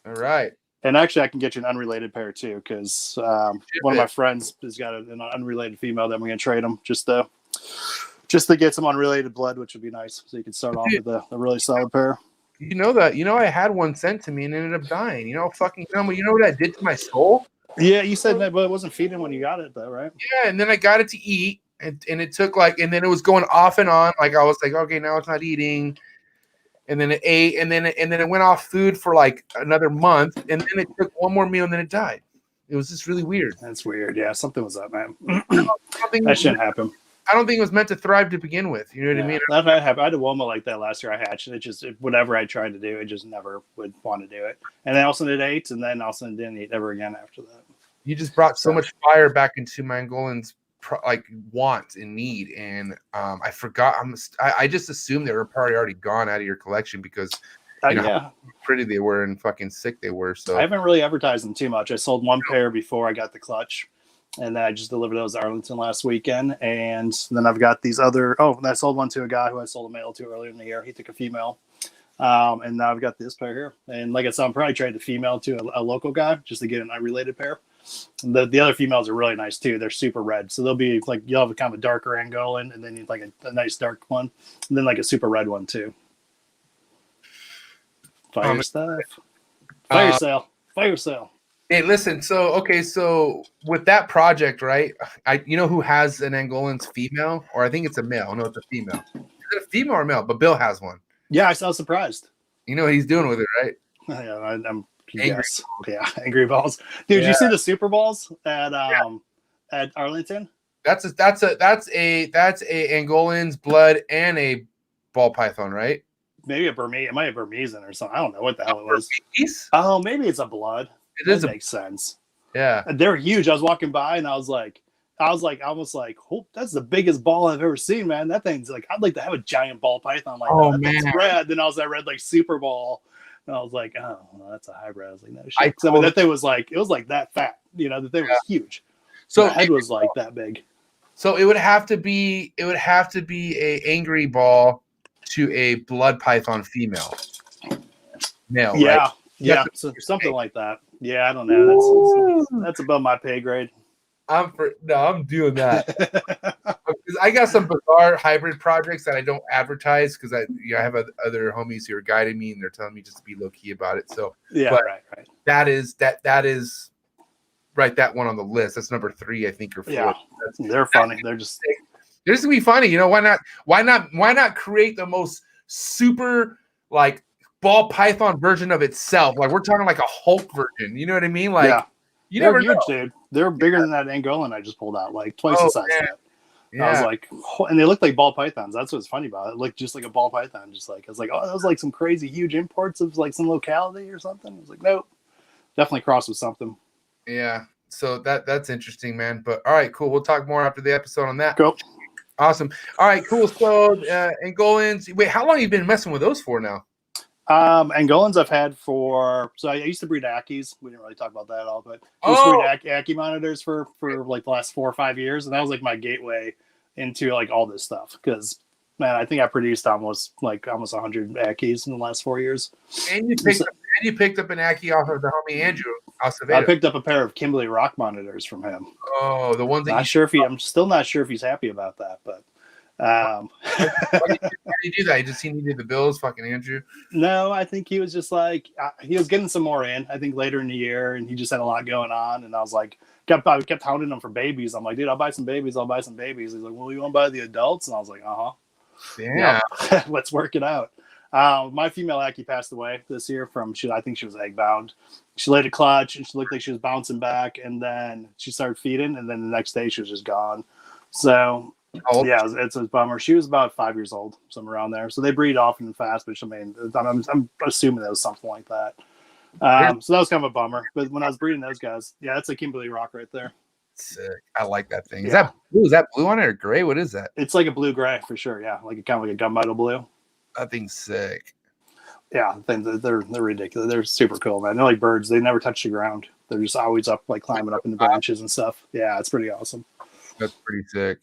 All right. And actually, I can get you an unrelated pair too, because one of my friends has got an unrelated female that I'm going to trade them just to get some unrelated blood, which would be nice. So you can start off with a really solid pair. You know that. I had one sent to me and ended up dying. You know what that did to my soul? Yeah, you said that, but it wasn't feeding when you got it, though, right? Yeah, and then I got it to eat, and it took and then it was going off and on. Like I was like, okay, now it's not eating. And then it ate, and then it went off food for like another month, and then it took one more meal, and then it died. It was just really weird. That's weird. Yeah, something was up, man. That shouldn't happen. I don't think it was meant to thrive to begin with. You know what I mean? That happened. I had a Woma like that last year. I hatched, and it just whatever I tried to do, it just never would want to do it. And then all of a sudden it ate, and then all of a sudden it didn't eat ever again after that. You just brought so much fire back into my Angolan's want and need, and I forgot. I just assumed they were probably already gone out of your collection because how pretty they were and fucking sick they were. So I haven't really advertised them too much. I sold 1 pair before I got the clutch, and then I just delivered those to Arlington last weekend. And then I've got these other. Oh, and I sold one to a guy who I sold a male to earlier in the year. He took a female. And now I've got this pair here. And like I said, I'm probably trading the female to a local guy just to get an unrelated pair. The other females are really nice too. They're super red. So they'll be like, you'll have a kind of a darker Angolan and then like a nice dark one. And then like a super red one too. Fire stuff. Fire sale. Fire sale. Hey, listen. So with that project, right? Who has an Angolan's female, or I think it's a male. No, it's a female. Is it a female or a male? But Bill has one. Yeah, I was surprised. You know what he's doing with it, right? Yeah, I'm angry. Yeah, angry balls. Dude, you see the Super Balls at Arlington? That's a Angolan's blood and a ball python, right? Maybe a Burmese. It might be a Burmesian or something. I don't know what the hell it was. Burmese? Oh, maybe it's a blood. That makes sense. Yeah, they're huge. I was walking by and I was almost like, oh, that's the biggest ball I've ever seen, man. That thing's like, I'd like to have a giant ball python like that. That thing's red. Then I read like Super Ball. And I was like, oh, well, that's a hybrid. I was like, no shit. That thing was like, it was like that fat, the thing was huge. So the head was like that big. So it would have to be a angry ball to a blood python female. Male, yeah. Right? Yeah. So something like that. Yeah, I don't know. That's above my pay grade. I'm doing that. I got some bizarre hybrid projects that I don't advertise because I have other homies who are guiding me and they're telling me just to be low key about it. So right. That is right. That one on the list. That's number 3, I think, or 4. Yeah, they're funny. They're just gonna be funny. Why not create the most super like ball python version of itself? Like we're talking like a Hulk version. You know what I mean? Like you never know. Dude. They're bigger than that Angolan I just pulled out, like twice the size of that. Yeah. I was like, and they look like ball pythons. That's what's funny about it. It looked just like a ball python. Just like I was like, oh, that was like some crazy huge imports of like some locality or something. I was like, nope, definitely crossed with something. Yeah. So that's interesting, man. But all right, cool. We'll talk more after the episode on that. Cool. Awesome. All right, cool. So Angolans. Wait, how long have you been messing with those for now? Angolans I've had for, so I used to breed Ackies. We didn't really talk about that at all, but I used to breed Ackie monitors for like the last 4 or 5 years. And that was like my gateway into like all this stuff. Cause man, I think I produced almost 100 Ackies in the last 4 years. And you picked up an Ackie off of the homie Andrew Acevedo. I picked up a pair of Kimberly Rock monitors from him. Oh, the ones that I'm still not sure if he's happy about that, but why did you do that? You just he needed the bills, fucking Andrew. No, I think he was just like he was getting some more in. I think later in the year, and he just had a lot going on. And I was like, I kept hounding him for babies. I'm like, dude, I'll buy some babies. He's like, well, you want to buy the adults? And I was like, yeah, let's work it out. My female Ackie passed away this year I think she was egg bound. She laid a clutch and she looked like she was bouncing back, and then she started feeding, and then the next day she was just gone. So yeah, it's a bummer. She was about 5 years old, somewhere around there. So they breed often and fast, but I mean, I'm assuming that was something like that. So that was kind of a bummer. But when I was breeding those guys, yeah, that's a Kimberly Rock right there. Sick. I like that thing. Yeah. Is that blue on it or gray? What is that? It's like a blue gray for sure. Yeah, like kind of like a gunmetal blue. That thing's sick. Yeah, they're ridiculous. They're super cool, man. They're like birds. They never touch the ground. They're just always up, like climbing up in the branches and stuff. Yeah, it's pretty awesome. That's pretty sick.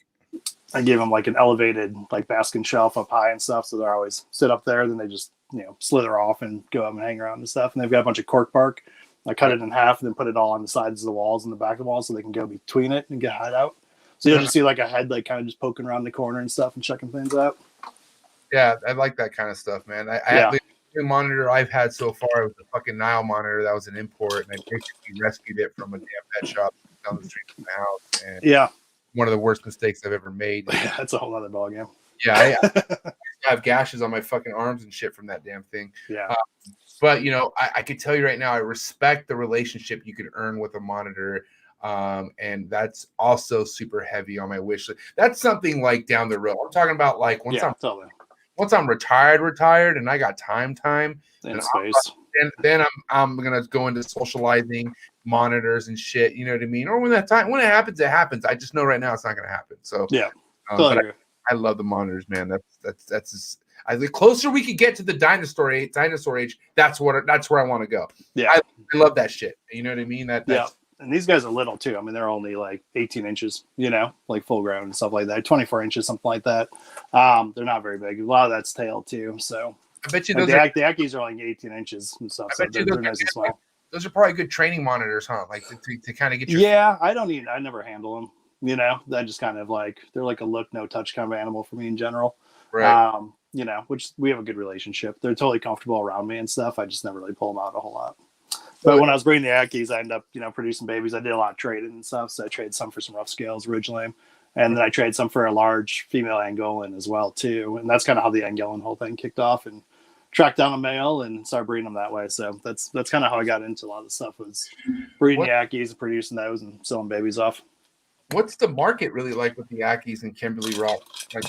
I gave them like an elevated like basking shelf up high and stuff, so they always sit up there. Then they just slither off and go up and hang around and stuff. And they've got a bunch of cork bark. I cut it in half and then put it all on the sides of the walls and the back of the walls so they can go between it and get hide out. So you'll just see like a head like kind of just poking around the corner and stuff and checking things out. Yeah, I like that kind of stuff, man. The monitor I've had so far was a fucking Nile monitor that was an import, and I basically rescued it from a damn pet shop down the street from the house. And yeah, one of the worst mistakes I've ever made. That's a whole other ballgame. Yeah, I have gashes on my fucking arms and shit from that damn thing. Yeah. But I could tell you right now, I respect the relationship you could earn with a monitor. And that's also super heavy on my wish list. That's something like down the road. I'm talking about like once I'm retired and I got time in space. Then I'm gonna go into socializing monitors and shit. You know what I mean? Or when it happens, it happens. I just know right now it's not gonna happen. So yeah, but I love the monitors, man. That's just, the closer we could get to the dinosaur age, that's where I want to go. Yeah, I love that shit. You know what I mean? Yeah. And these guys are little too. I mean, they're only like 18 inches, like full grown and stuff like that. 24 inches, something like that. They're not very big. A lot of that's tail too. So I bet you the Ackies are like 18 inches and stuff. So they're nice and small. Those are probably good training monitors, huh? Like to kind of get your. Yeah, I never handle them. I just kind of like, they're like a look, no touch kind of animal for me in general. Right. Which we have a good relationship. They're totally comfortable around me and stuff. I just never really pull them out a whole lot. But when I was breeding the Ackies, I ended up, producing babies. I did a lot of trading and stuff. So I traded some for some rough scales originally. And then I traded some for a large female Angolan as well, too. And that's kind of how the Angolan whole thing kicked off, and tracked down a male and started breeding them that way. So that's kind of how I got into a lot of the stuff, was breeding the Ackies and producing those and selling babies off. What's the market really like with the Ackies and Kimberly Rock? Like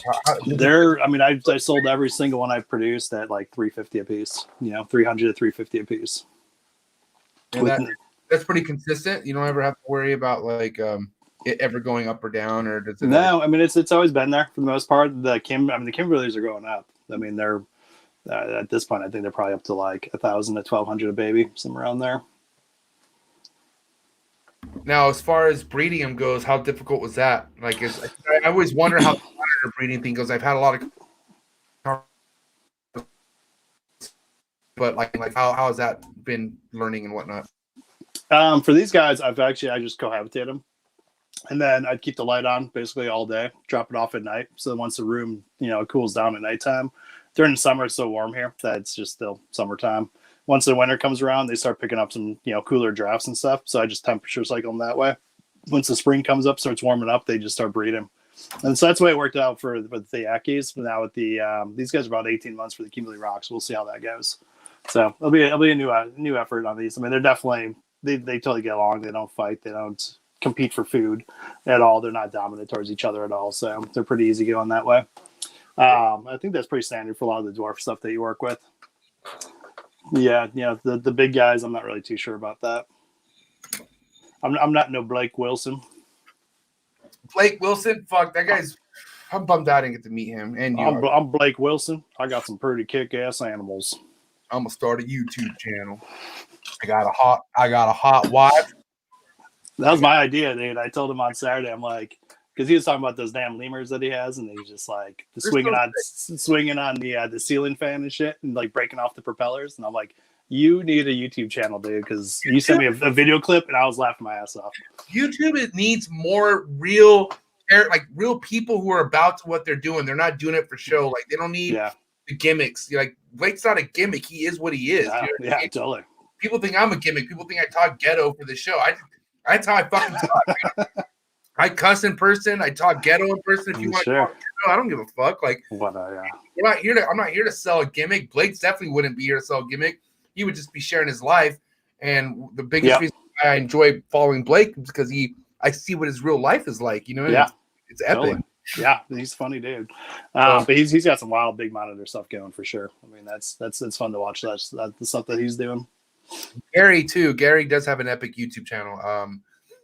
I sold every single one I've produced at like $350 a piece, 300 to $350 a piece. And that's pretty consistent. You don't ever have to worry about like it ever going up or down, or does it? No, it's always been there for the most part. The Kimberleys are going up. I mean, they're at this point, I think they're probably up to like 1,000 to 1,200 a baby, somewhere around there. Now, as far as breeding them goes, how difficult was that? Like, I always wonder how the monitor breeding thing goes. I've had a lot of. But like how has that been learning and whatnot? For these guys, I just cohabitate them, and then I'd keep the light on basically all day, drop it off at night. So once the room, cools down at nighttime. During the summer, it's so warm here that it's just still summertime. Once the winter comes around, they start picking up some, cooler drafts and stuff. So I just temperature cycle them that way. Once the spring comes up, starts warming up, they just start breeding. And so that's the way it worked out with the Ackies. But now with these guys are about 18 months for the Kimberly Rocks. We'll see how that goes. So it'll be a new effort on these. I mean, they're definitely they totally get along. They don't fight. They don't compete for food at all. They're not dominant towards each other at all. So they're pretty easy going that way. I think that's pretty standard for a lot of the dwarf stuff that you work with. Yeah, the big guys, I'm not really too sure about that. I'm not no Blake Wilson. Blake Wilson, fuck that guy's. I'm bummed I didn't get to meet him. And I'm Blake Wilson. I got some pretty kick-ass animals. I'm gonna start a YouTube channel. I got a hot wife. That was my idea, dude. I told him on Saturday, I'm like, because he was talking about those damn lemurs that he has, and he's just like swinging on the ceiling fan and shit, and like breaking off the propellers. And I'm like, you need a YouTube channel, dude, because you sent me a video clip, and I was laughing my ass off. YouTube, it needs more real people who are about what they're doing. They're not doing it for show. Like they don't need the gimmicks. Like Blake's not a gimmick. He is what he is. Yeah, you know totally. People think I'm a gimmick. People think I talk ghetto for the show. That's how I fucking talk. I cuss in person. I talk ghetto in person. If you want to talk ghetto, I don't give a fuck. Like, I'm not here to sell a gimmick. Blake's definitely wouldn't be here to sell a gimmick. He would just be sharing his life. And the biggest reason why I enjoy following Blake is because I see what his real life is like. You know, it's epic. Totally. Yeah, he's a funny dude. But he's got some wild big monitor stuff going for sure. I mean, that's fun to watch. That's the stuff that he's doing. Gary too. Gary does have an epic YouTube channel.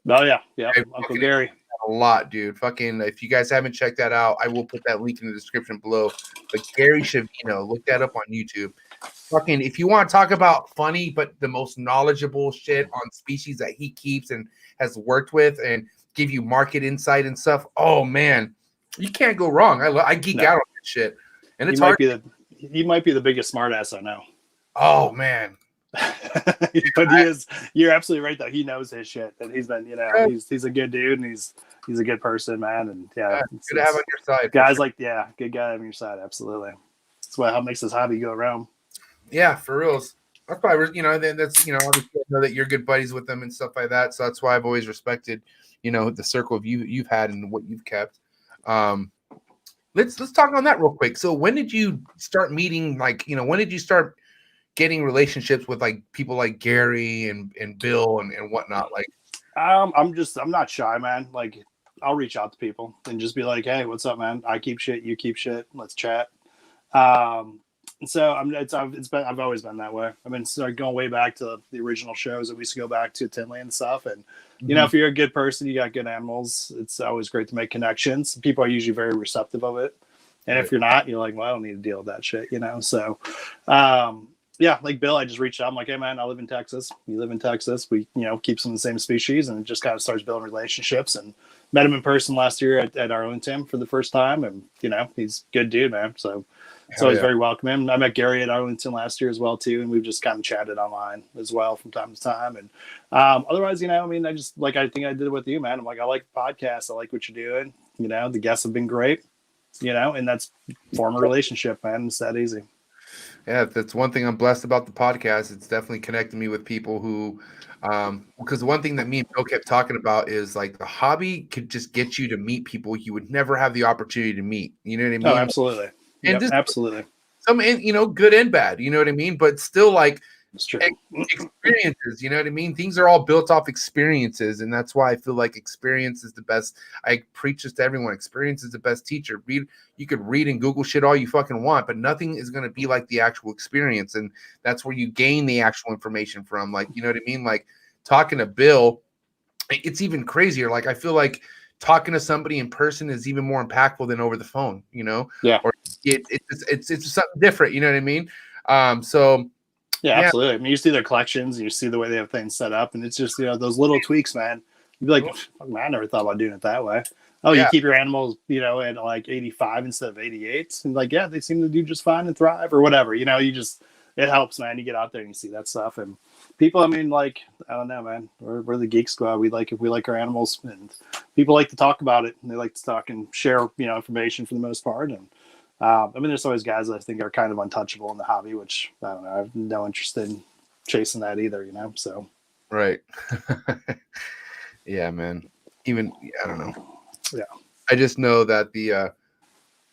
Uncle Gary. A lot, dude. Fucking, if you guys haven't checked that out, I will put that link in the description below. But Gary Shavino, look that up on YouTube. Fucking, if you want to talk about funny but the most knowledgeable shit on species that he keeps and has worked with, and give you market insight and stuff, oh man, you can't go wrong. I geek out on that shit, and it's hard. He might be the biggest smartass I know. Oh man. But he is. You're absolutely right though. He knows his shit, and he's been. He's a good dude, and he's a good person, man. And good to have on your side. Guys good guy on your side. Absolutely. That's what makes this hobby go around. Yeah, for reals. That's probably that's obviously I know that you're good buddies with them and stuff like that. So that's why I've always respected the circle of you've had and what you've kept. Let's talk on that real quick. So when did you start meeting? When did you start getting relationships with like people like Gary and Bill and whatnot? Like, I'm not shy, man. Like, I'll reach out to people and just be like, hey, what's up, man? I keep shit, you keep shit. Let's chat. And so I've always been that way. I've been going way back to the original shows that we used to go back to Tinley and stuff. And if you're a good person, you got good animals. It's always great to make connections. People are usually very receptive of it. And if you're not, you're like, well, I don't need to deal with that shit, So, like Bill, I just reached out. I'm like, hey man, I live in Texas. You live in Texas. We, keep some of the same species, and it just kind of starts building relationships. And met him in person last year at Arlington for the first time, and he's a good dude, man. So it's always very welcoming. I met Gary at Arlington last year as well too, and we've just kind of chatted online as well from time to time. And otherwise, I just I think I did it with you, man. I'm like, I like the podcast. I like what you're doing. The guests have been great. And that's form a relationship, man. It's that easy. Yeah, that's one thing I'm blessed about the podcast. It's definitely connecting me with people who, because one thing that me and Bill kept talking about is like the hobby could just get you to meet people you would never have the opportunity to meet. You know what I mean? Oh, absolutely. And absolutely. Some, good and bad. You know what I mean? But still, like, it's true. Experiences. You know what I mean? Things are all built off experiences, and that's why I feel like experience is the best. I preach this to everyone. Experience is the best teacher. You could read and Google shit all you fucking want, but nothing is going to be like the actual experience, and that's where you gain the actual information from. Like, you know what I mean? Like talking to Bill, it's even crazier. Like I feel like talking to somebody in person is even more impactful than over the phone. Yeah. Or it's something different. You know what I mean? Yeah, absolutely. I mean, you see their collections and you see the way they have things set up, and it's just those little tweaks, man. You'd be like, man, I never thought about doing it that way. Oh, you keep your animals, at like 85 instead of 88, and like, they seem to do just fine and thrive or whatever. It helps, man. You get out there and you see that stuff, and people. I mean, like, I don't know, man. We're the Geek Squad. We like our animals, and people like to talk about it, and they like to talk and share, information for the most part, and. There's always guys that I think are kind of untouchable in the hobby, which I don't know. I have no interest in chasing that either, So, right. Yeah, man. I don't know. Yeah. I just know that the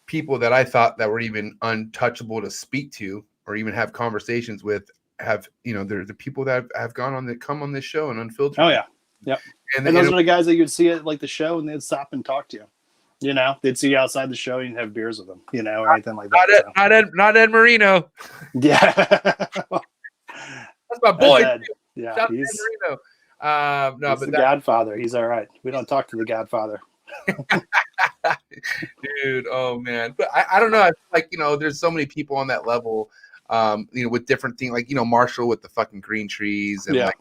people that I thought that were even untouchable to speak to or even have conversations with have, they're the people that have come on this show and unfiltered. Oh yeah. Yep. And those are the guys that you'd see at like the show and they'd stop and talk to you. They'd see you outside the show and you'd have beers with them, or anything like that. Not Ed Marino. Yeah. That's my boy. Yeah. He's Ed Marino. He's the Godfather. He's all right. We don't talk to the Godfather. Dude, oh man. But I don't know. I feel like, there's so many people on that level, with different things, like, Marshall with the fucking green trees. And like,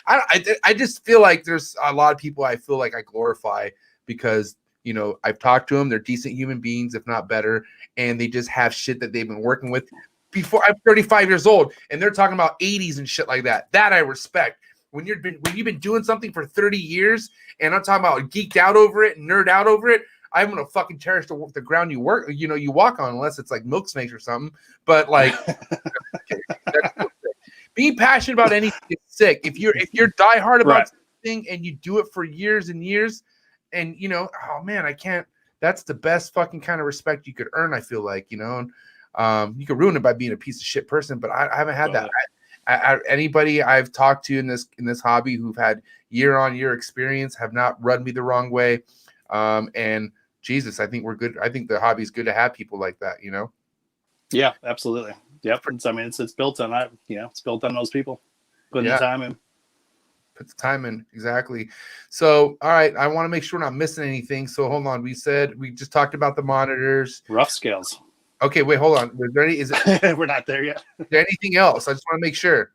I just feel like there's a lot of people I feel like I glorify because, I've talked to them. They're decent human beings, if not better. And they just have shit that they've been working with before. I'm 35 years old and they're talking about 80s and shit like that. That I respect. When you've been doing something for 30 years and I'm talking about geeked out over it and nerd out over it, I'm gonna fucking cherish the ground you walk on, unless it's like milk snakes or something. But like, being passionate about anything is sick. If you're diehard about something and you do it for years and years, and oh man, I can't. That's the best fucking kind of respect you could earn. I feel like, you could ruin it by being a piece of shit person, but I haven't had that. Anybody I've talked to in this hobby who've had year-on-year experience have not rubbed me the wrong way. And Jesus, I think we're good. I think the hobby is good to have people like that, Yeah, absolutely. Yep. It's built on that. It's built on those people putting the time in. Put the time in, exactly. So, all right, I want to make sure we're not missing anything. So, hold on. We just talked about the monitors, rough scales. Okay, wait, hold on. We're not there yet. Is there anything else? I just want to make sure.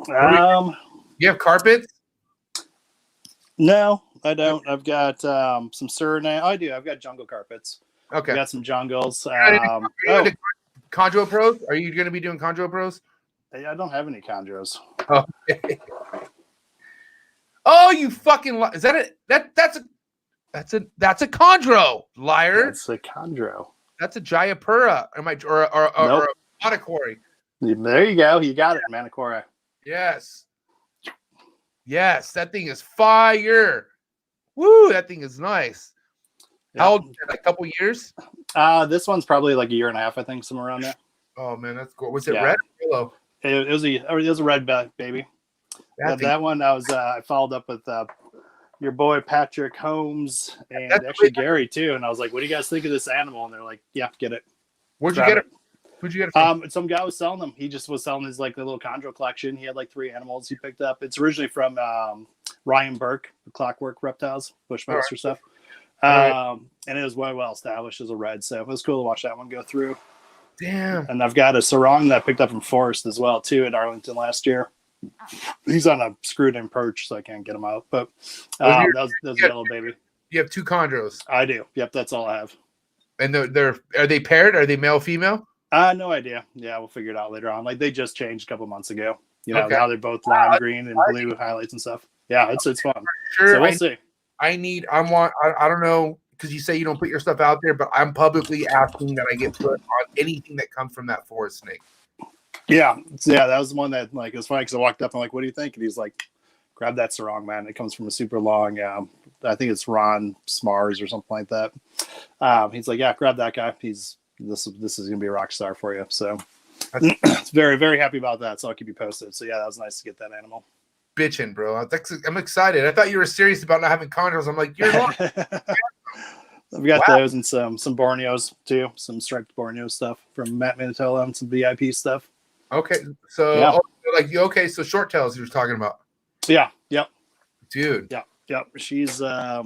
You have carpets? No, I don't. I've got some Suriname. I do. I've got jungle carpets. Okay. I've got some jungles. Chondro Pros? Are you going to be doing Chondro Pros? I don't have any Condros. Okay. Oh, you fucking is that it? That's a Chondro, liar. That's a Chondro. That's a Jayapura. Or a Manacori. There you go. You got it, Manacora. Yes. Yes, that thing is fire. Woo, that thing is nice. Yeah. How old? A couple years? This one's probably like a year and a half, I think, somewhere around there. Oh man, that's cool. Was it red or yellow? It was a red baby. That one I followed up with your boy Patrick Holmes and actually Gary too. And I was like, "What do you guys think of this animal?" And they're like, "Yeah, get it." Where'd you get it? Who'd you get it from? Some guy was selling them. He just was selling his like the little chondro collection. He had like 3 animals he picked up. It's originally from Ryan Burke, the Clockwork Reptiles, Bushmaster stuff. And it was well established as a red, so it was cool to watch that one go through. Damn. And I've got a sarong that I picked up from Forrest as well too at Arlington last year. He's on a screwed in perch, so I can't get him out. But that was a yellow baby. You have 2 chondros. I do. Yep, that's all I have. And are they paired? Are they male female? No idea. Yeah, we'll figure it out later on. Like they just changed a couple months ago. Now they're both lime green and blue highlights and stuff. Yeah, it's fun. Sure, so we'll see. I don't know, because you say you don't put your stuff out there, but I'm publicly asking that I get put on anything that comes from that forest snake. Yeah, that was the one that like it was funny because I walked up and like, "What do you think?" And he's like, "Grab that sarong, man. It comes from a super long. I think it's Ron Smars or something like that." He's like, "Yeah, grab that guy. This is gonna be a rock star for you." So it's very, very happy about that. So I'll keep you posted. So yeah, that was nice to get that animal. Bitching, bro. I'm excited. I thought you were serious about not having chondros. I'm like, you're not. I've got those and some Borneos too, some striped Borneo stuff from Matt Manitola and some VIP stuff. Okay, so so short tails you were talking about. Yeah, yep, dude. Yep. She's that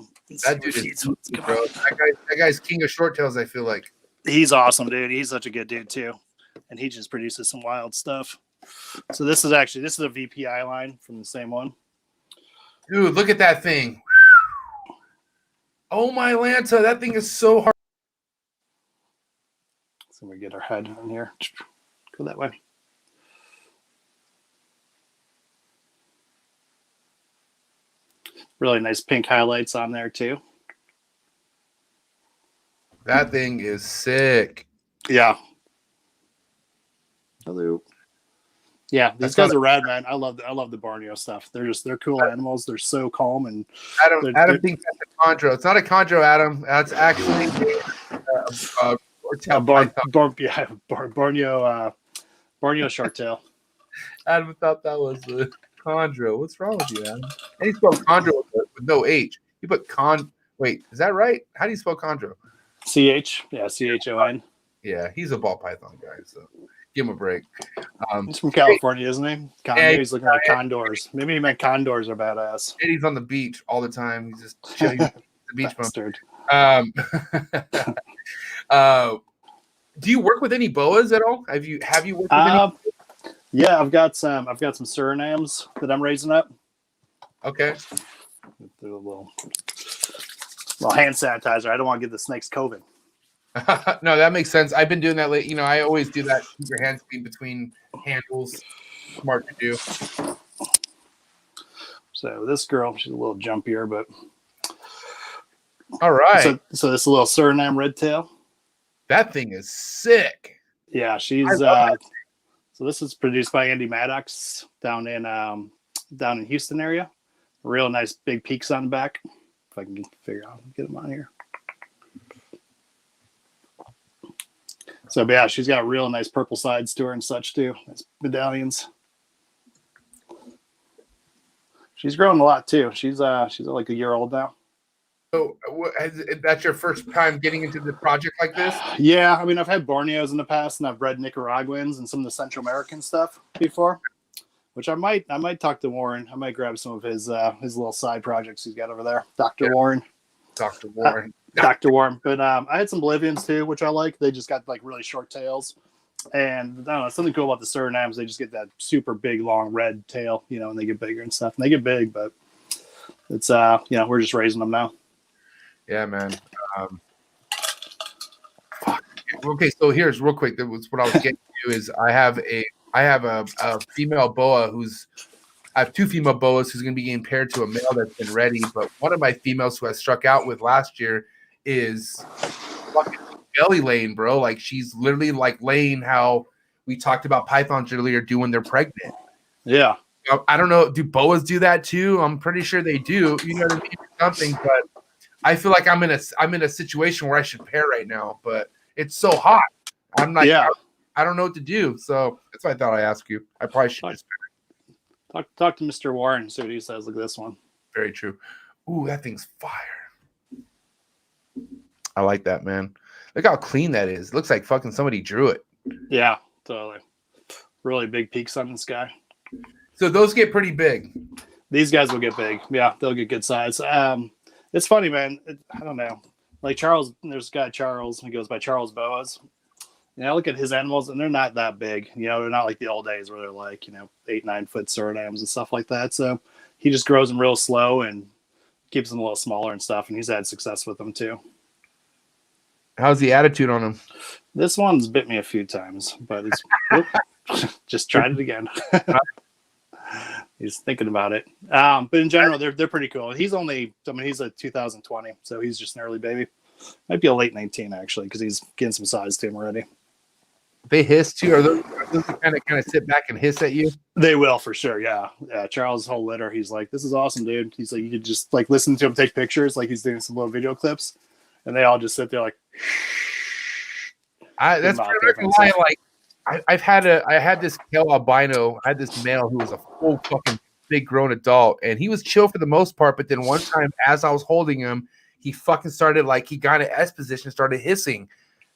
dude is bro. That guy's king of short tails. I feel like he's awesome, dude. He's such a good dude too, and he just produces some wild stuff. So this is a VPI line from the same one. Dude, look at that thing. Oh my Lanta, that thing is so hard. So we get our head in here. Go that way. Really nice pink highlights on there too. That thing is sick. Yeah. Hello. Yeah, these guys are rad, man. I love the Borneo stuff. They're cool animals. They're so calm and Adam thinks that's a chondro. It's not a chondro, Adam. That's actually Borneo short tail. Adam thought that was a chondro. What's wrong with you, Adam? And he spelled chondro with no H. You put Wait, is that right? How do you spell chondro? CH. Yeah, CHON. Yeah, he's a ball python guy, so give him a break. He's from California, isn't he? He's looking like Condors. Maybe he meant Condors are badass. And he's on the beach all the time. He's just chilling. The beach bastard. Um, do you work with any boas at all? Have you worked with any? Yeah, I've got some Surinams that I'm raising up. Okay. Do a little hand sanitizer. I don't want to give the snakes COVID. No, that makes sense. I've been doing that lately. I always do that. Keep your hands clean between handles. Smart to do. So this girl, she's a little jumpier, but all right. So this little Suriname red tail. That thing is sick. Yeah, she's so this is produced by Andy Maddox down in Houston area. Real nice big peaks on the back. If I can figure out get them on here. So yeah, she's got real nice purple sides to her and such too. Nice medallions. She's grown a lot too. She's like a year old now. So that's your first time getting into the project like this? Yeah, I mean, I've had Borneos in the past, and I've bred Nicaraguans and some of the Central American stuff before, which I might talk to Warren. I might grab some of his little side projects he's got over there. Dr. Warren. Dr. Warren. Dr. Warren. But I had some Bolivians too, which I like. They just got like really short tails. And I don't know, something cool about the Surinams, they just get that super big, long red tail, and they get bigger and stuff. And they get big, but it's we're just raising them now. Yeah, man. Okay, so here's real quick. That was what I was getting to. Is I have a female boa I have two female boas who's going to be getting paired to a male that's been ready. But one of my females who I struck out with last year is fucking belly laying, bro. Like she's literally like laying how we talked about pythons earlier do when they're pregnant. Yeah. I don't know. Do boas do that too? I'm pretty sure they do. You know what I mean? Something, but I feel like I'm in a situation where I should pair right now, but it's so hot. I'm like, yeah. I don't know what to do. So that's why I thought I'd ask you. I probably should just talk to Mr. Warren, see what he says. Look at this one. Very true. Ooh, that thing's fire. I like that, man. Look how clean that is. It looks like fucking somebody drew it. Yeah, totally. Really big peaks on this guy. So those get pretty big. These guys will get big. Yeah, they'll get good size. It's funny, man. I don't know. Like Charles, there's a guy, Charles, he goes by Charles Boas. I look at his animals, and they're not that big. They're not like the old days where they're like, 8-9 foot Surinams and stuff like that. So he just grows them real slow and keeps them a little smaller and stuff. And he's had success with them too. How's the attitude on him? This one's bit me a few times, but it's just tried it again. He's thinking about it. But in general, they're pretty cool. He's a 2020, so he's just an early baby. Might be a late 19 actually, because he's getting some size to him already. They hiss too. Are those kind of sit back and hiss at you? They will for sure. Yeah. Charles' whole litter. He's like, "This is awesome, dude." He's like, you could just like listen to him take pictures, like he's doing some little video clips, and they all just sit there like. That's pretty much lie. Like I had this pale albino. I had this male who was a full fucking big grown adult, and he was chill for the most part. But then one time, as I was holding him, he fucking started like he got in S position, started hissing,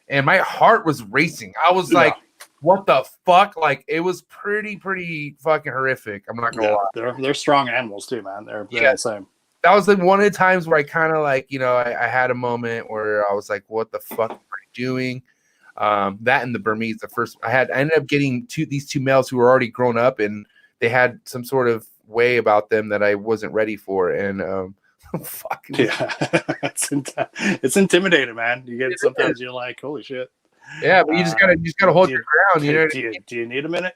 and my heart was racing. I was like, "What the fuck?" Like it was pretty fucking horrific. I'm not gonna lie. They're strong animals too, man. They're the same. That was like one of the times where I kind of like I had a moment where I was like, "What the fuck are you doing?" That and the Burmese, I ended up getting these two males who were already grown up, and they had some sort of way about them that I wasn't ready for, and fucking yeah, it's intimidating, man. You get sometimes you're like, holy shit. Yeah, but you just gotta hold your ground. Do you need a minute?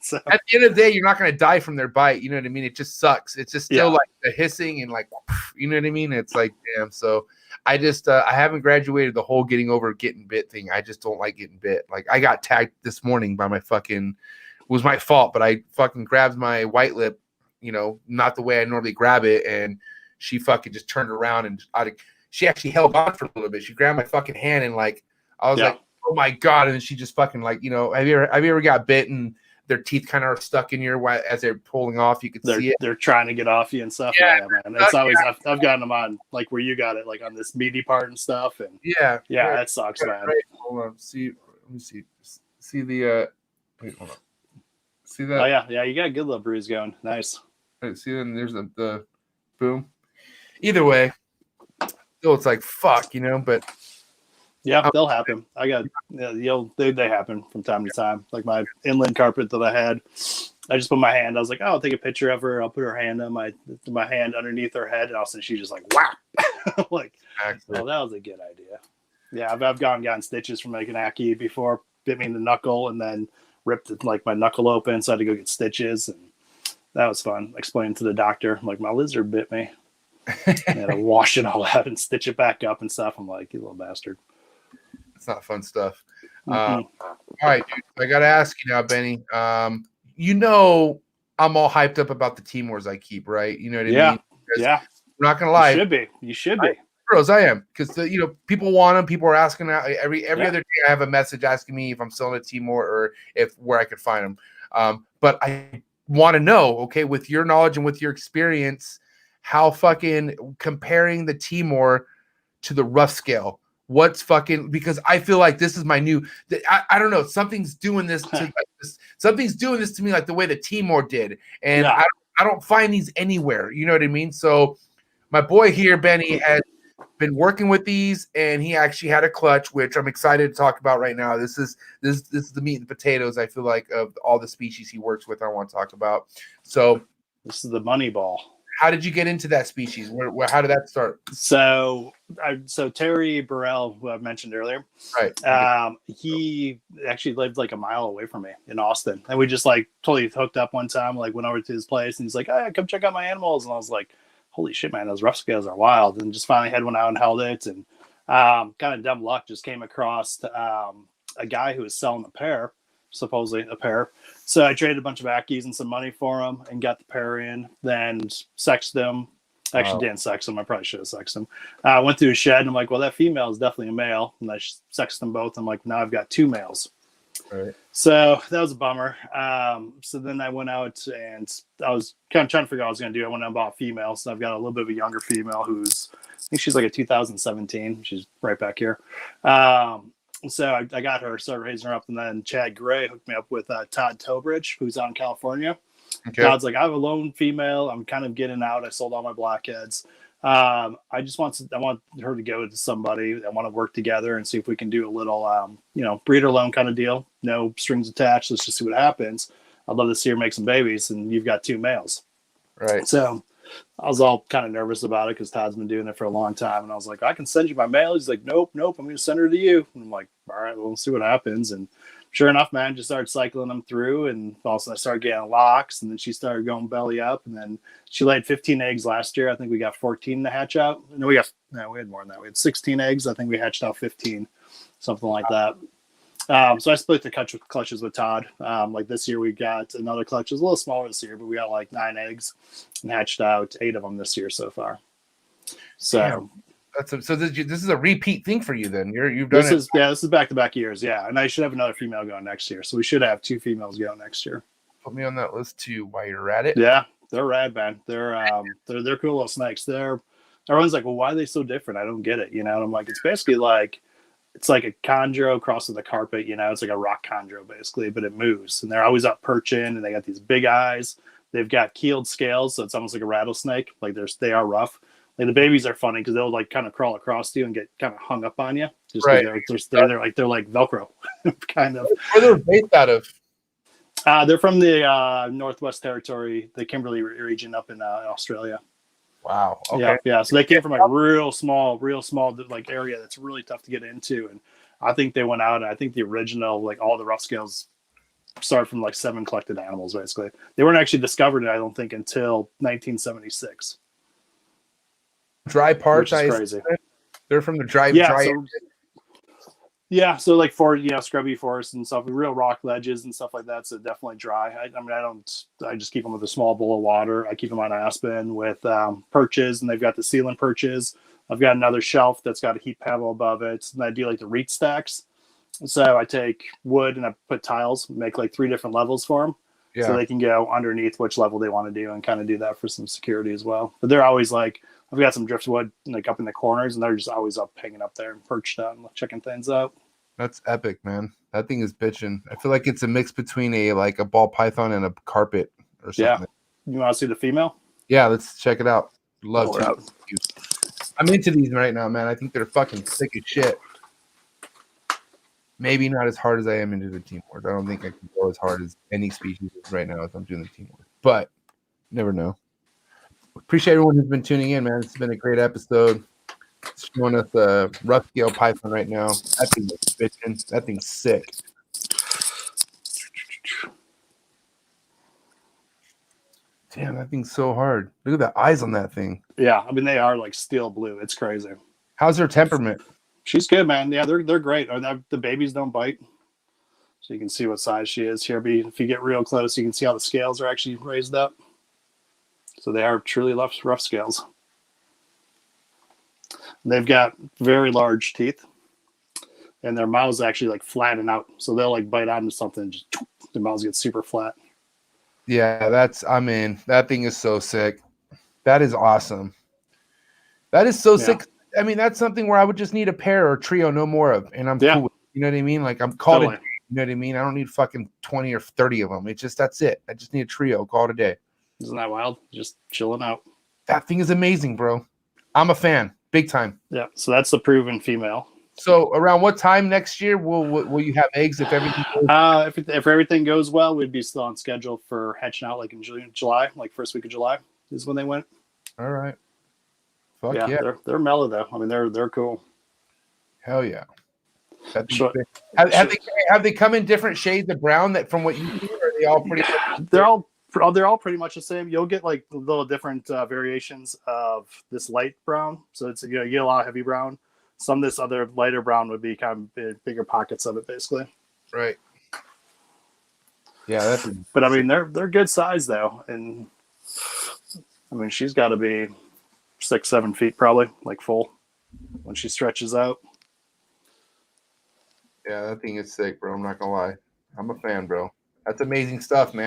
So, at the end of the day, you're not gonna die from their bite. You know what I mean? It just sucks. It's just still like the hissing and like, you know what I mean? It's like, damn. So I just I haven't graduated the whole getting over getting bit thing. I just don't like getting bit. Like I got tagged this morning by it was my fault, but I fucking grabbed my white lip, not the way I normally grab it, and she fucking just turned around and she actually held on for a little bit. She grabbed my fucking hand and like I was like, oh my god, and then she just fucking like, have you ever got bit and their teeth kind of are stuck in your as they're pulling off? You could see it. They're trying to get off you and stuff. Yeah, man. That's always I've gotten them on like where you got it, like on this meaty part and stuff. And yeah, that sucks, man. Right. Hold on, let me see. See the wait, hold on. See that? Oh yeah, you got a good little bruise going. Nice. Right, see, then there's the boom. Either way, still, it's like fuck, but yeah, they'll happen. I got they happen from time to time. Like my inland carpet that I had, I just put my hand. I was like, oh, I'll take a picture of her. I'll put her hand on my hand underneath her head, and all of a sudden she just like whap. Like, well, that was a good idea. Yeah, I've gotten stitches from like an Aki before. Bit me in the knuckle and then ripped like my knuckle open, so I had to go get stitches, and that was fun. Explaining to the doctor, I'm like, my lizard bit me. I had to wash it all out and stitch it back up and stuff. I'm like, you little bastard. It's not fun stuff. All right, dude. I gotta ask you now, Benny. I'm all hyped up about the Timors I keep, right? You know what I mean? Yeah. I'm not gonna lie. You should be. Bros, I am, because people want them. People are asking every other day. I have a message asking me if I'm selling a Timor or where I could find them. But I want to know, okay, with your knowledge and with your experience, how fucking comparing the Timor to the rough scale. What's fucking, because I feel like this is my new. I don't know. Something's doing this to something's doing this to me like the way the Timor did, and I don't find these anywhere. You know what I mean? So my boy here, Benny, has been working with these, and he actually had a clutch, which I'm excited to talk about right now. This is the meat and potatoes, I feel like, of all the species he works with. I want to talk about. So this is the money ball. How did you get into that species? How did that start? So Terry Burrell, who I mentioned earlier, right? He actually lived like a mile away from me in Austin, and we just like totally hooked up one time. Like went over to his place, and he's like, "Hey, come check out my animals," and I was like, holy shit, man, those rough scales are wild. And just finally had one out and held it. And kind of dumb luck, just came across a guy who was selling a pair, supposedly a pair. So I traded a bunch of Ackies and some money for him and got the pair in, then sexed them. Actually, didn't sex them. I probably should have sexed them. Went through a shed, and I'm like, well, that female is definitely a male. And I sexed them both. I'm like, now I've got two males. Right. So that was a bummer. So then I went out and I was kind of trying to figure out what I was going to do. I went out and bought a female. So I've got a little bit of a younger female who's, I think she's like a 2017. She's right back here. So I got her, started raising her up. And then Chad Gray hooked me up with Todd Tobridge, who's out in California. Okay. Todd's like, I have a lone female. I'm kind of getting out. I sold all my blackheads. I want her to go to somebody. I want to work together and see if we can do a little, breeder loan kind of deal. No strings attached. Let's just see what happens. I'd love to see her make some babies, and you've got two males. Right. So I was all kind of nervous about it because Todd's been doing it for a long time. And I was like, I can send you my male. He's like, nope. I'm going to send her to you. And I'm like, all right, well, we'll see what happens. And sure enough, man, just started cycling them through, and also I started getting locks, and then she started going belly up, and then she laid 15 eggs last year. I think we got 14 to hatch out. No, we had more than that. We had 16 eggs. I think we hatched out 15, something like that. So I split the clutches with Todd. Like this year, we got another clutch. It was a little smaller this year, but we got like 9 eggs and hatched out 8 of them this year so far. So. Damn. So this is a repeat thing for you then. You've done this. This is back-to-back years. Yeah, and I should have another female going next year. So we should have 2 females going next year. Put me on that list too while you're at it. Yeah, they're rad, man. They're cool little snakes. Everyone's like, well, why are they so different? I don't get it. And I'm like, it's basically like it's like a chondro crossed with a carpet. It's like a rock chondro basically, but it moves, and they're always up perching, and they got these big eyes. They've got keeled scales, so it's almost like a rattlesnake. Like they are rough. Like the babies are funny because they'll like kind of crawl across you and get kind of hung up on you. Just right. They're like Velcro, kind of. Where they're based out of? They're from the Northwest Territory, the Kimberley region up in Australia. Wow. Okay. Yeah. So they came from like real small like area that's really tough to get into, and I think they went out. And I think the original like all the rough scales started from like 7 collected animals basically. They weren't actually discovered, I don't think, until 1976. Dry parts, which is crazy. They're from the dry. So like for scrubby forests and stuff, real rock ledges and stuff like that. So definitely dry. I just keep them with a small bowl of water. I keep them on aspen with perches, and they've got the sealant perches. I've got another shelf that's got a heat panel above it, and I do like the reed stacks. So I take wood and I put tiles, make like 3 different levels for them. Yeah. So they can go underneath which level they want to do and kind of do that for some security as well. But they're always like, I've got some driftwood like up in the corners, and they're just always up hanging up there and perched on, checking things out. That's epic, man. That thing is bitching. I feel like it's a mix between a ball python and a carpet or something. Yeah. You want to see the female? Yeah, let's check it out. Love to. I'm into these right now, man. I think they're fucking sick as shit. Maybe not as hard as I am into the team wars. I don't think I can go as hard as any species is right now as I'm doing the team wars. But never know. Appreciate everyone who's been tuning in, man. It's been a great episode. It's showing us a rough scale python right now. That thing is bitching. That thing's sick. Damn, that thing's so hard. Look at the eyes on that thing. Yeah, I mean they are like steel blue. It's crazy. How's her temperament? She's good, man. Yeah, they're great. The babies don't bite, so you can see what size she is here. But if you get real close, you can see how the scales are actually raised up. So they are truly rough scales. They've got very large teeth, and their mouths actually like flatten out. So they'll like bite onto something, and just their mouths get super flat. Yeah, I'm in. That thing is so sick. That is awesome. That is so sick. I mean, that's something where I would just need a pair or trio, no more of, and I'm cool with it. You know what I mean? Like I'm called it. You know what I mean? I don't need fucking 20 or 30 of them. It's just that's it. I just need a trio. Call it a day. Isn't that wild? Just chilling out. That thing is amazing, bro. I'm a fan, big time. Yeah. So that's the proven female. So around what time next year will you have eggs if everything goes? If everything goes well, we'd be still on schedule for hatching out like in July, like first week of July is when they went. All right. Fuck yeah. They're mellow though. I mean they're cool. Hell yeah. Sure. Have they come in different shades of brown that from what you see, or are they all pretty they're all pretty much the same. You'll get like little different variations of this light brown. So it's you get a lot of heavy brown. Some of this other lighter brown would be kind of bigger pockets of it, basically. Right. Yeah, but I mean they're good size though, and I mean she's got to be 6-7 feet probably, like full when she stretches out. Yeah, that thing is sick, bro. I'm not gonna lie. I'm a fan, bro. That's amazing stuff, man.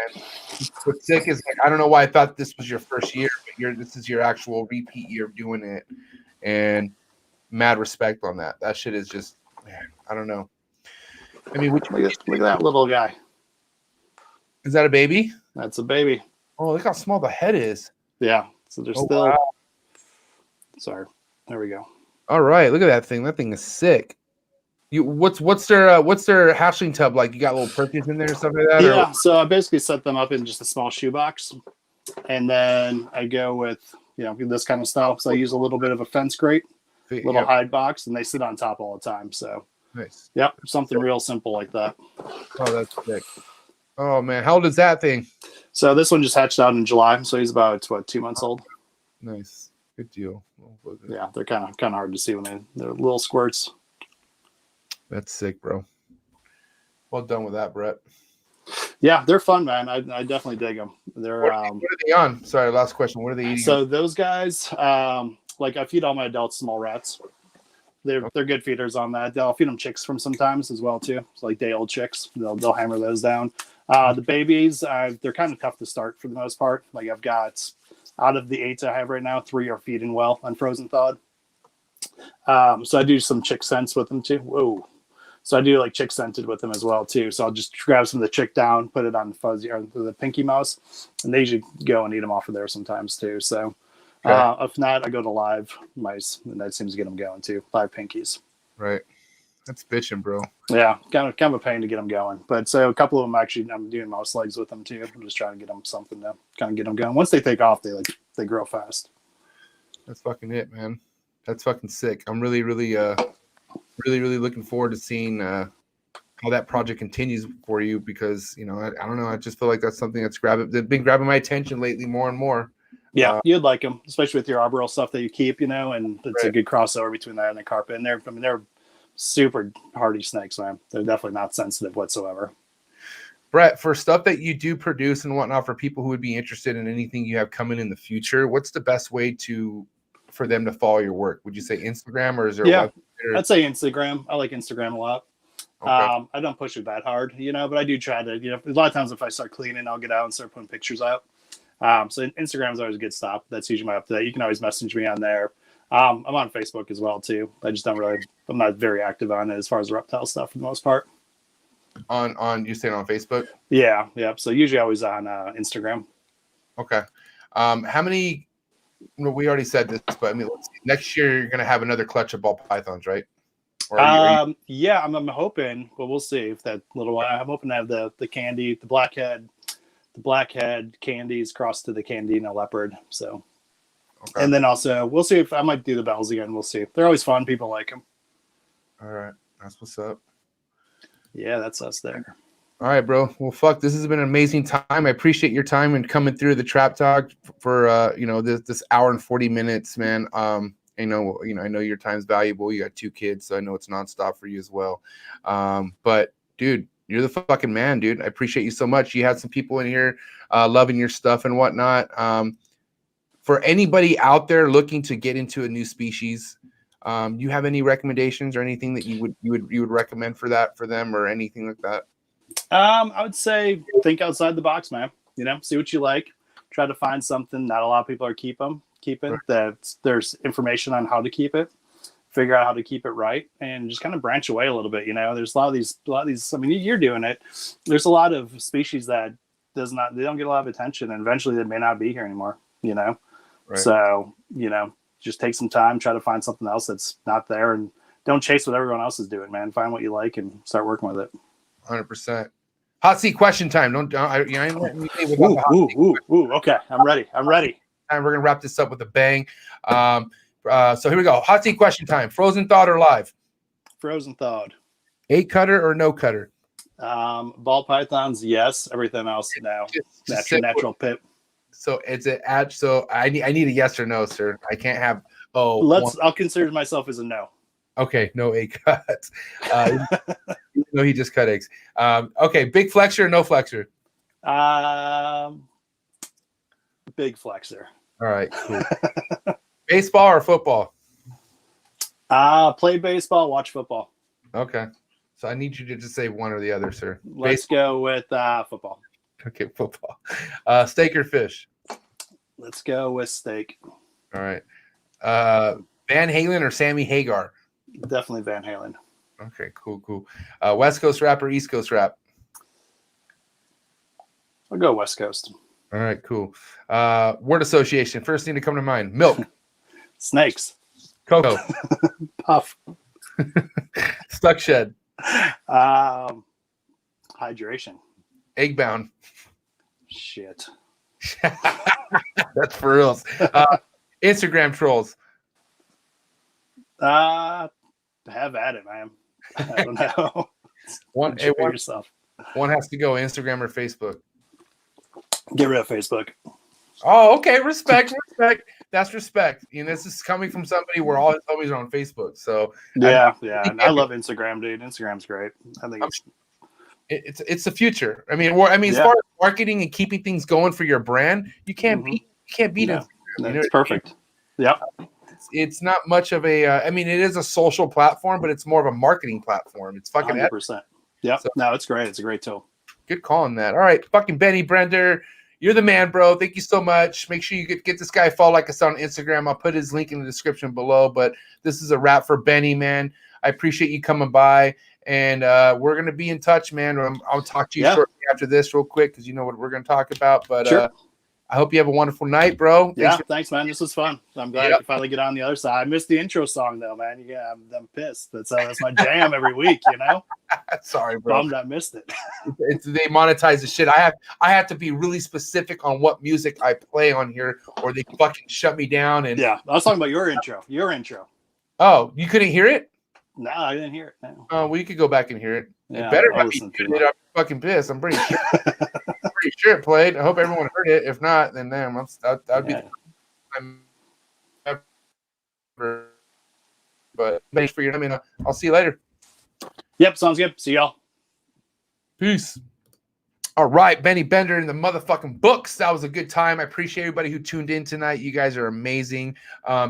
What's sick is like I don't know why I thought this was your first year, but this is your actual repeat year of doing it, and mad respect on that. That shit is just, man, I don't know. I mean, look at that little guy. Is that a baby? That's a baby. Oh, look how small the head is. Yeah. So there's still. Wow. Sorry. There we go. All right. Look at that thing. That thing is sick. What's their hatchling tub like? You got little perches in there or something like that? Yeah. So I basically set them up in just a small shoebox, and then I go with this kind of style. So I use a little bit of a fence grate, little hide box, and they sit on top all the time. So nice. Yep. Something real simple like that. Oh, that's sick. Oh man, how old is that thing? So this one just hatched out in July. So he's about 2 months old. Nice. Good deal. Yeah, they're kind of hard to see when they're little squirts. That's sick, bro. Well done with that, Brett. Yeah, they're fun, man. I definitely dig them. They're what are they on? Sorry, last question. What are they eating? So those guys, like I feed all my adults small rats. They're good feeders on that. I'll feed them chicks from sometimes as well too. It's like day old chicks. They'll hammer those down. The babies, they're kind of tough to start for the most part. Like I've got out of the 8 I have right now, 3 are feeding well on frozen thawed. So I do some chick scents with them too. Whoa. So I do like chick scented with them as well too. So I'll just grab some of the chick down, put it on the fuzzy or the pinky mouse, and they usually go and eat them off of there sometimes too. So if not, I go to live mice, and that seems to get them going too. Live pinkies. Right. That's bitching, bro. Yeah, kind of a pain to get them going. But so a couple of them actually, I'm doing mouse legs with them too. I'm just trying to get them something to kind of get them going. Once they take off, they grow fast. That's fucking it, man. That's fucking sick. I'm really looking forward to seeing how that project continues for you because I don't know. I just feel like that's something that's been grabbing my attention lately more and more. Yeah, you'd like them, especially with your arboreal stuff that you keep, and it's a good crossover between that and the carpet. And they're super hardy snakes, man. They're definitely not sensitive whatsoever. Brett, for stuff that you do produce and whatnot, for people who would be interested in anything you have coming in the future, what's the best way for them to follow your work? Would you say Instagram or is there? Yeah, I'd say Instagram. I like Instagram a lot. Okay. I don't push it that hard, but I do try to. A lot of times if I start cleaning, I'll get out and start putting pictures out. So Instagram is always a good stop. That's usually my up-to-date. You can always message me on there. I'm on Facebook as well too. I'm not very active on it as far as reptile stuff for the most part. On you saying on Facebook? Yeah. So usually I was on Instagram. Okay. How many we already said this, but I mean, let's see. Next year you're gonna have another clutch of ball pythons, right? Or are you... Yeah, I'm hoping, but we'll see if that little while. I'm hoping to have the candy, the blackhead candies crossed to the Candina leopard. So, okay. And then also we'll see if I might do the bells again. We'll see. They're always fun. People like them. All right, that's what's up. Yeah, that's us there. All right, bro. Well, fuck, this has been an amazing time. I appreciate your time and coming through the Trap Talk for this hour and 40 minutes, man. I know your time's valuable. You got 2 kids, so I know it's nonstop for you as well. But dude, you're the fucking man, dude. I appreciate you so much. You had some people in here loving your stuff and whatnot. For anybody out there looking to get into a new species, you have any recommendations or anything that you would recommend for them or anything like that? I would say think outside the box, man. See what you like. Try to find something not a lot of people are keeping. Right. That there's information on how to keep it. Figure out how to keep it right, and just kind of branch away a little bit. There's a lot of these. I mean, you're doing it. There's a lot of species that they don't get a lot of attention, and eventually they may not be here anymore. Right. So just take some time, try to find something else that's not there, and don't chase what everyone else is doing, man. Find what you like and start working with it. 100%. Hot seat question time. Okay, I'm ready. And we're gonna wrap this up with a bang. So here we go. Hot seat question time. Frozen, thawed, or live? Frozen, thawed. 8 cutter or no cutter? Ball pythons, yes. Everything else, no. Natural pip. So it's so I need a yes or no, sir. I can't have. I'll consider myself as a no. Okay, no 8 cuts. No, he just cut eggs. Okay, big flexor or no flexor? Big flexor. All right, cool. Baseball or football? Play baseball, watch football. Okay. So I need you to just say one or the other, sir. Let's go with football. Okay, football. Steak or fish? Let's go with steak. All right. Van Halen or Sammy Hagar? Definitely Van Halen. Okay, cool. West Coast rap or East Coast rap? I'll go West Coast. All right, cool. Word association. First thing to come to mind. Milk. Snakes. Cocoa. Puff. Stuck shed. Hydration. Egg-bound. Shit. That's for reals. Instagram trolls. Have at it, man. I don't know. One has to go, Instagram or Facebook. Get rid of Facebook. Oh, okay. Respect. That's respect. This is coming from somebody where all his homies are on Facebook. So yeah. And I love Instagram, dude. Instagram's great. I think it's the future. I mean, as far as marketing and keeping things going for your brand, you can't beat Instagram. It's perfect. Yeah. It's not much of a. It is a social platform, but it's more of a marketing platform. It's fucking 100%. Yeah. So, no, it's great. It's a great tool. Good call on that. All right, fucking Benny Brender, you're the man, bro. Thank you so much. Make sure you get this guy, follow like us on Instagram. I'll put his link in the description below. But this is a wrap for Benny, man. I appreciate you coming by, and we're gonna be in touch, man. I'll talk to you shortly after this, real quick, because you know what we're gonna talk about. But sure. I hope you have a wonderful night, bro. Thanks, man. This was fun. I'm glad I could finally get on the other side. I missed the intro song, though, man. Yeah, I'm pissed. That's my jam every week, Sorry, bro. Bummed I missed it. They monetize the shit. I have to be really specific on what music I play on here, or they fucking shut me down. And I was talking about your intro. Oh, you couldn't hear it? No, I didn't hear it. No. Oh, well, you could go back and hear it. Yeah, it better not be muted. I'm fucking pissed. I'm pretty sure. Pretty sure it played. I hope everyone heard it. If not, then damn, that'd be. But thanks for your time. I'll see you later. Yep, sounds good. See y'all. Peace. All right, Benny Bender in the motherfucking books. That was a good time. I appreciate everybody who tuned in tonight. You guys are amazing.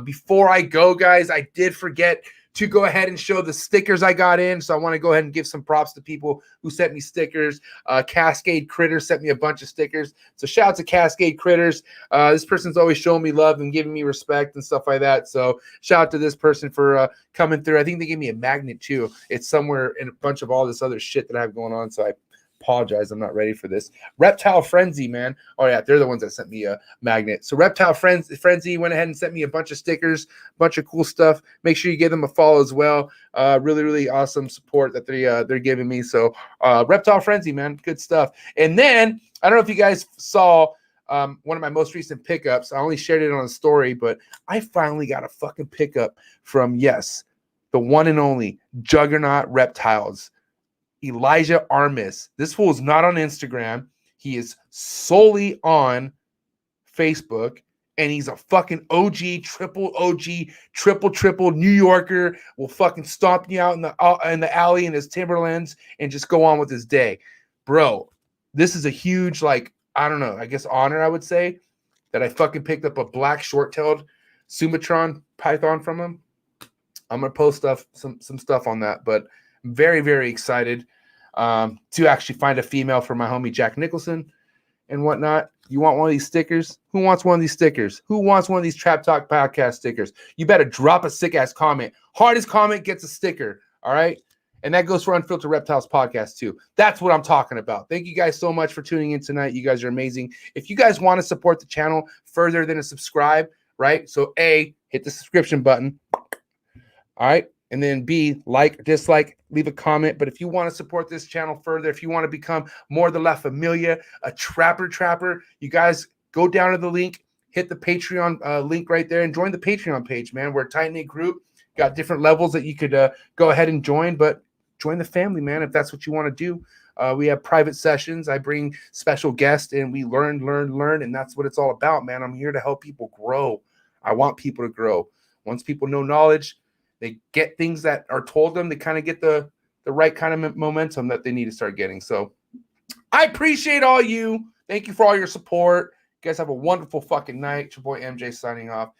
Before I go, guys, I did forget to go ahead and show the stickers I got in. So I want to go ahead and give some props to people who sent me stickers. Cascade Critters sent me a bunch of stickers. So shout out to Cascade Critters. This person's always showing me love and giving me respect and stuff like that. So shout out to this person for coming through. I think they gave me a magnet too. It's somewhere in a bunch of all this other shit that I have going on. So I Apologize, I'm not ready for this. Reptile Frenzy, man. Oh yeah, they're the ones that sent me a magnet. So Reptile Frenzy went ahead and sent me a bunch of stickers, a bunch of cool stuff. Make sure you give them a follow as well. Really, really awesome support that they're giving me. So Reptile Frenzy, man, good stuff. And then I don't know if you guys saw one of my most recent pickups. I only shared it on a story, but I finally got a fucking pickup from the one and only Juggernaut Reptiles. Elijah Armis. This fool is not on Instagram. He is solely on Facebook, and he's a fucking OG, triple New Yorker. Will fucking stomp you out in the alley in his Timberlands and just go on with his day, bro. This is a huge, like, I don't know, I guess honor, I would say, that I fucking picked up a black short-tailed Sumatran python from him. I'm gonna post some stuff on that, but I'm very, very excited to actually find a female for my homie Jack Nicholson and whatnot. You want one of these stickers? Who wants one of these stickers? Who wants one of these Trap Talk podcast stickers? You better drop a sick-ass comment. Hardest comment gets a sticker, all right? And that goes for Unfiltered Reptiles podcast too. That's what I'm talking about. Thank you guys so much for tuning in tonight. You guys are amazing. If you guys want to support the channel further than a subscribe, right? So A, hit the subscription button, all right? And then B, like, dislike, leave a comment. But if you want to support this channel further, if you want to become more the La Familia, a trapper, you guys go down to the link, hit the Patreon link right there, and join the Patreon page, man. We're a tight-knit group. Got different levels that you could go ahead and join, but join the family, man, if that's what you want to do. We have private sessions. I bring special guests, and we learn, and that's what it's all about, man. I'm here to help people grow. I want people to grow. Once people know knowledge, they get things that are told them, they kind of get the right kind of momentum that they need to start getting. So I appreciate all you. Thank you for all your support. You guys have a wonderful fucking night. It's your boy MJ signing off.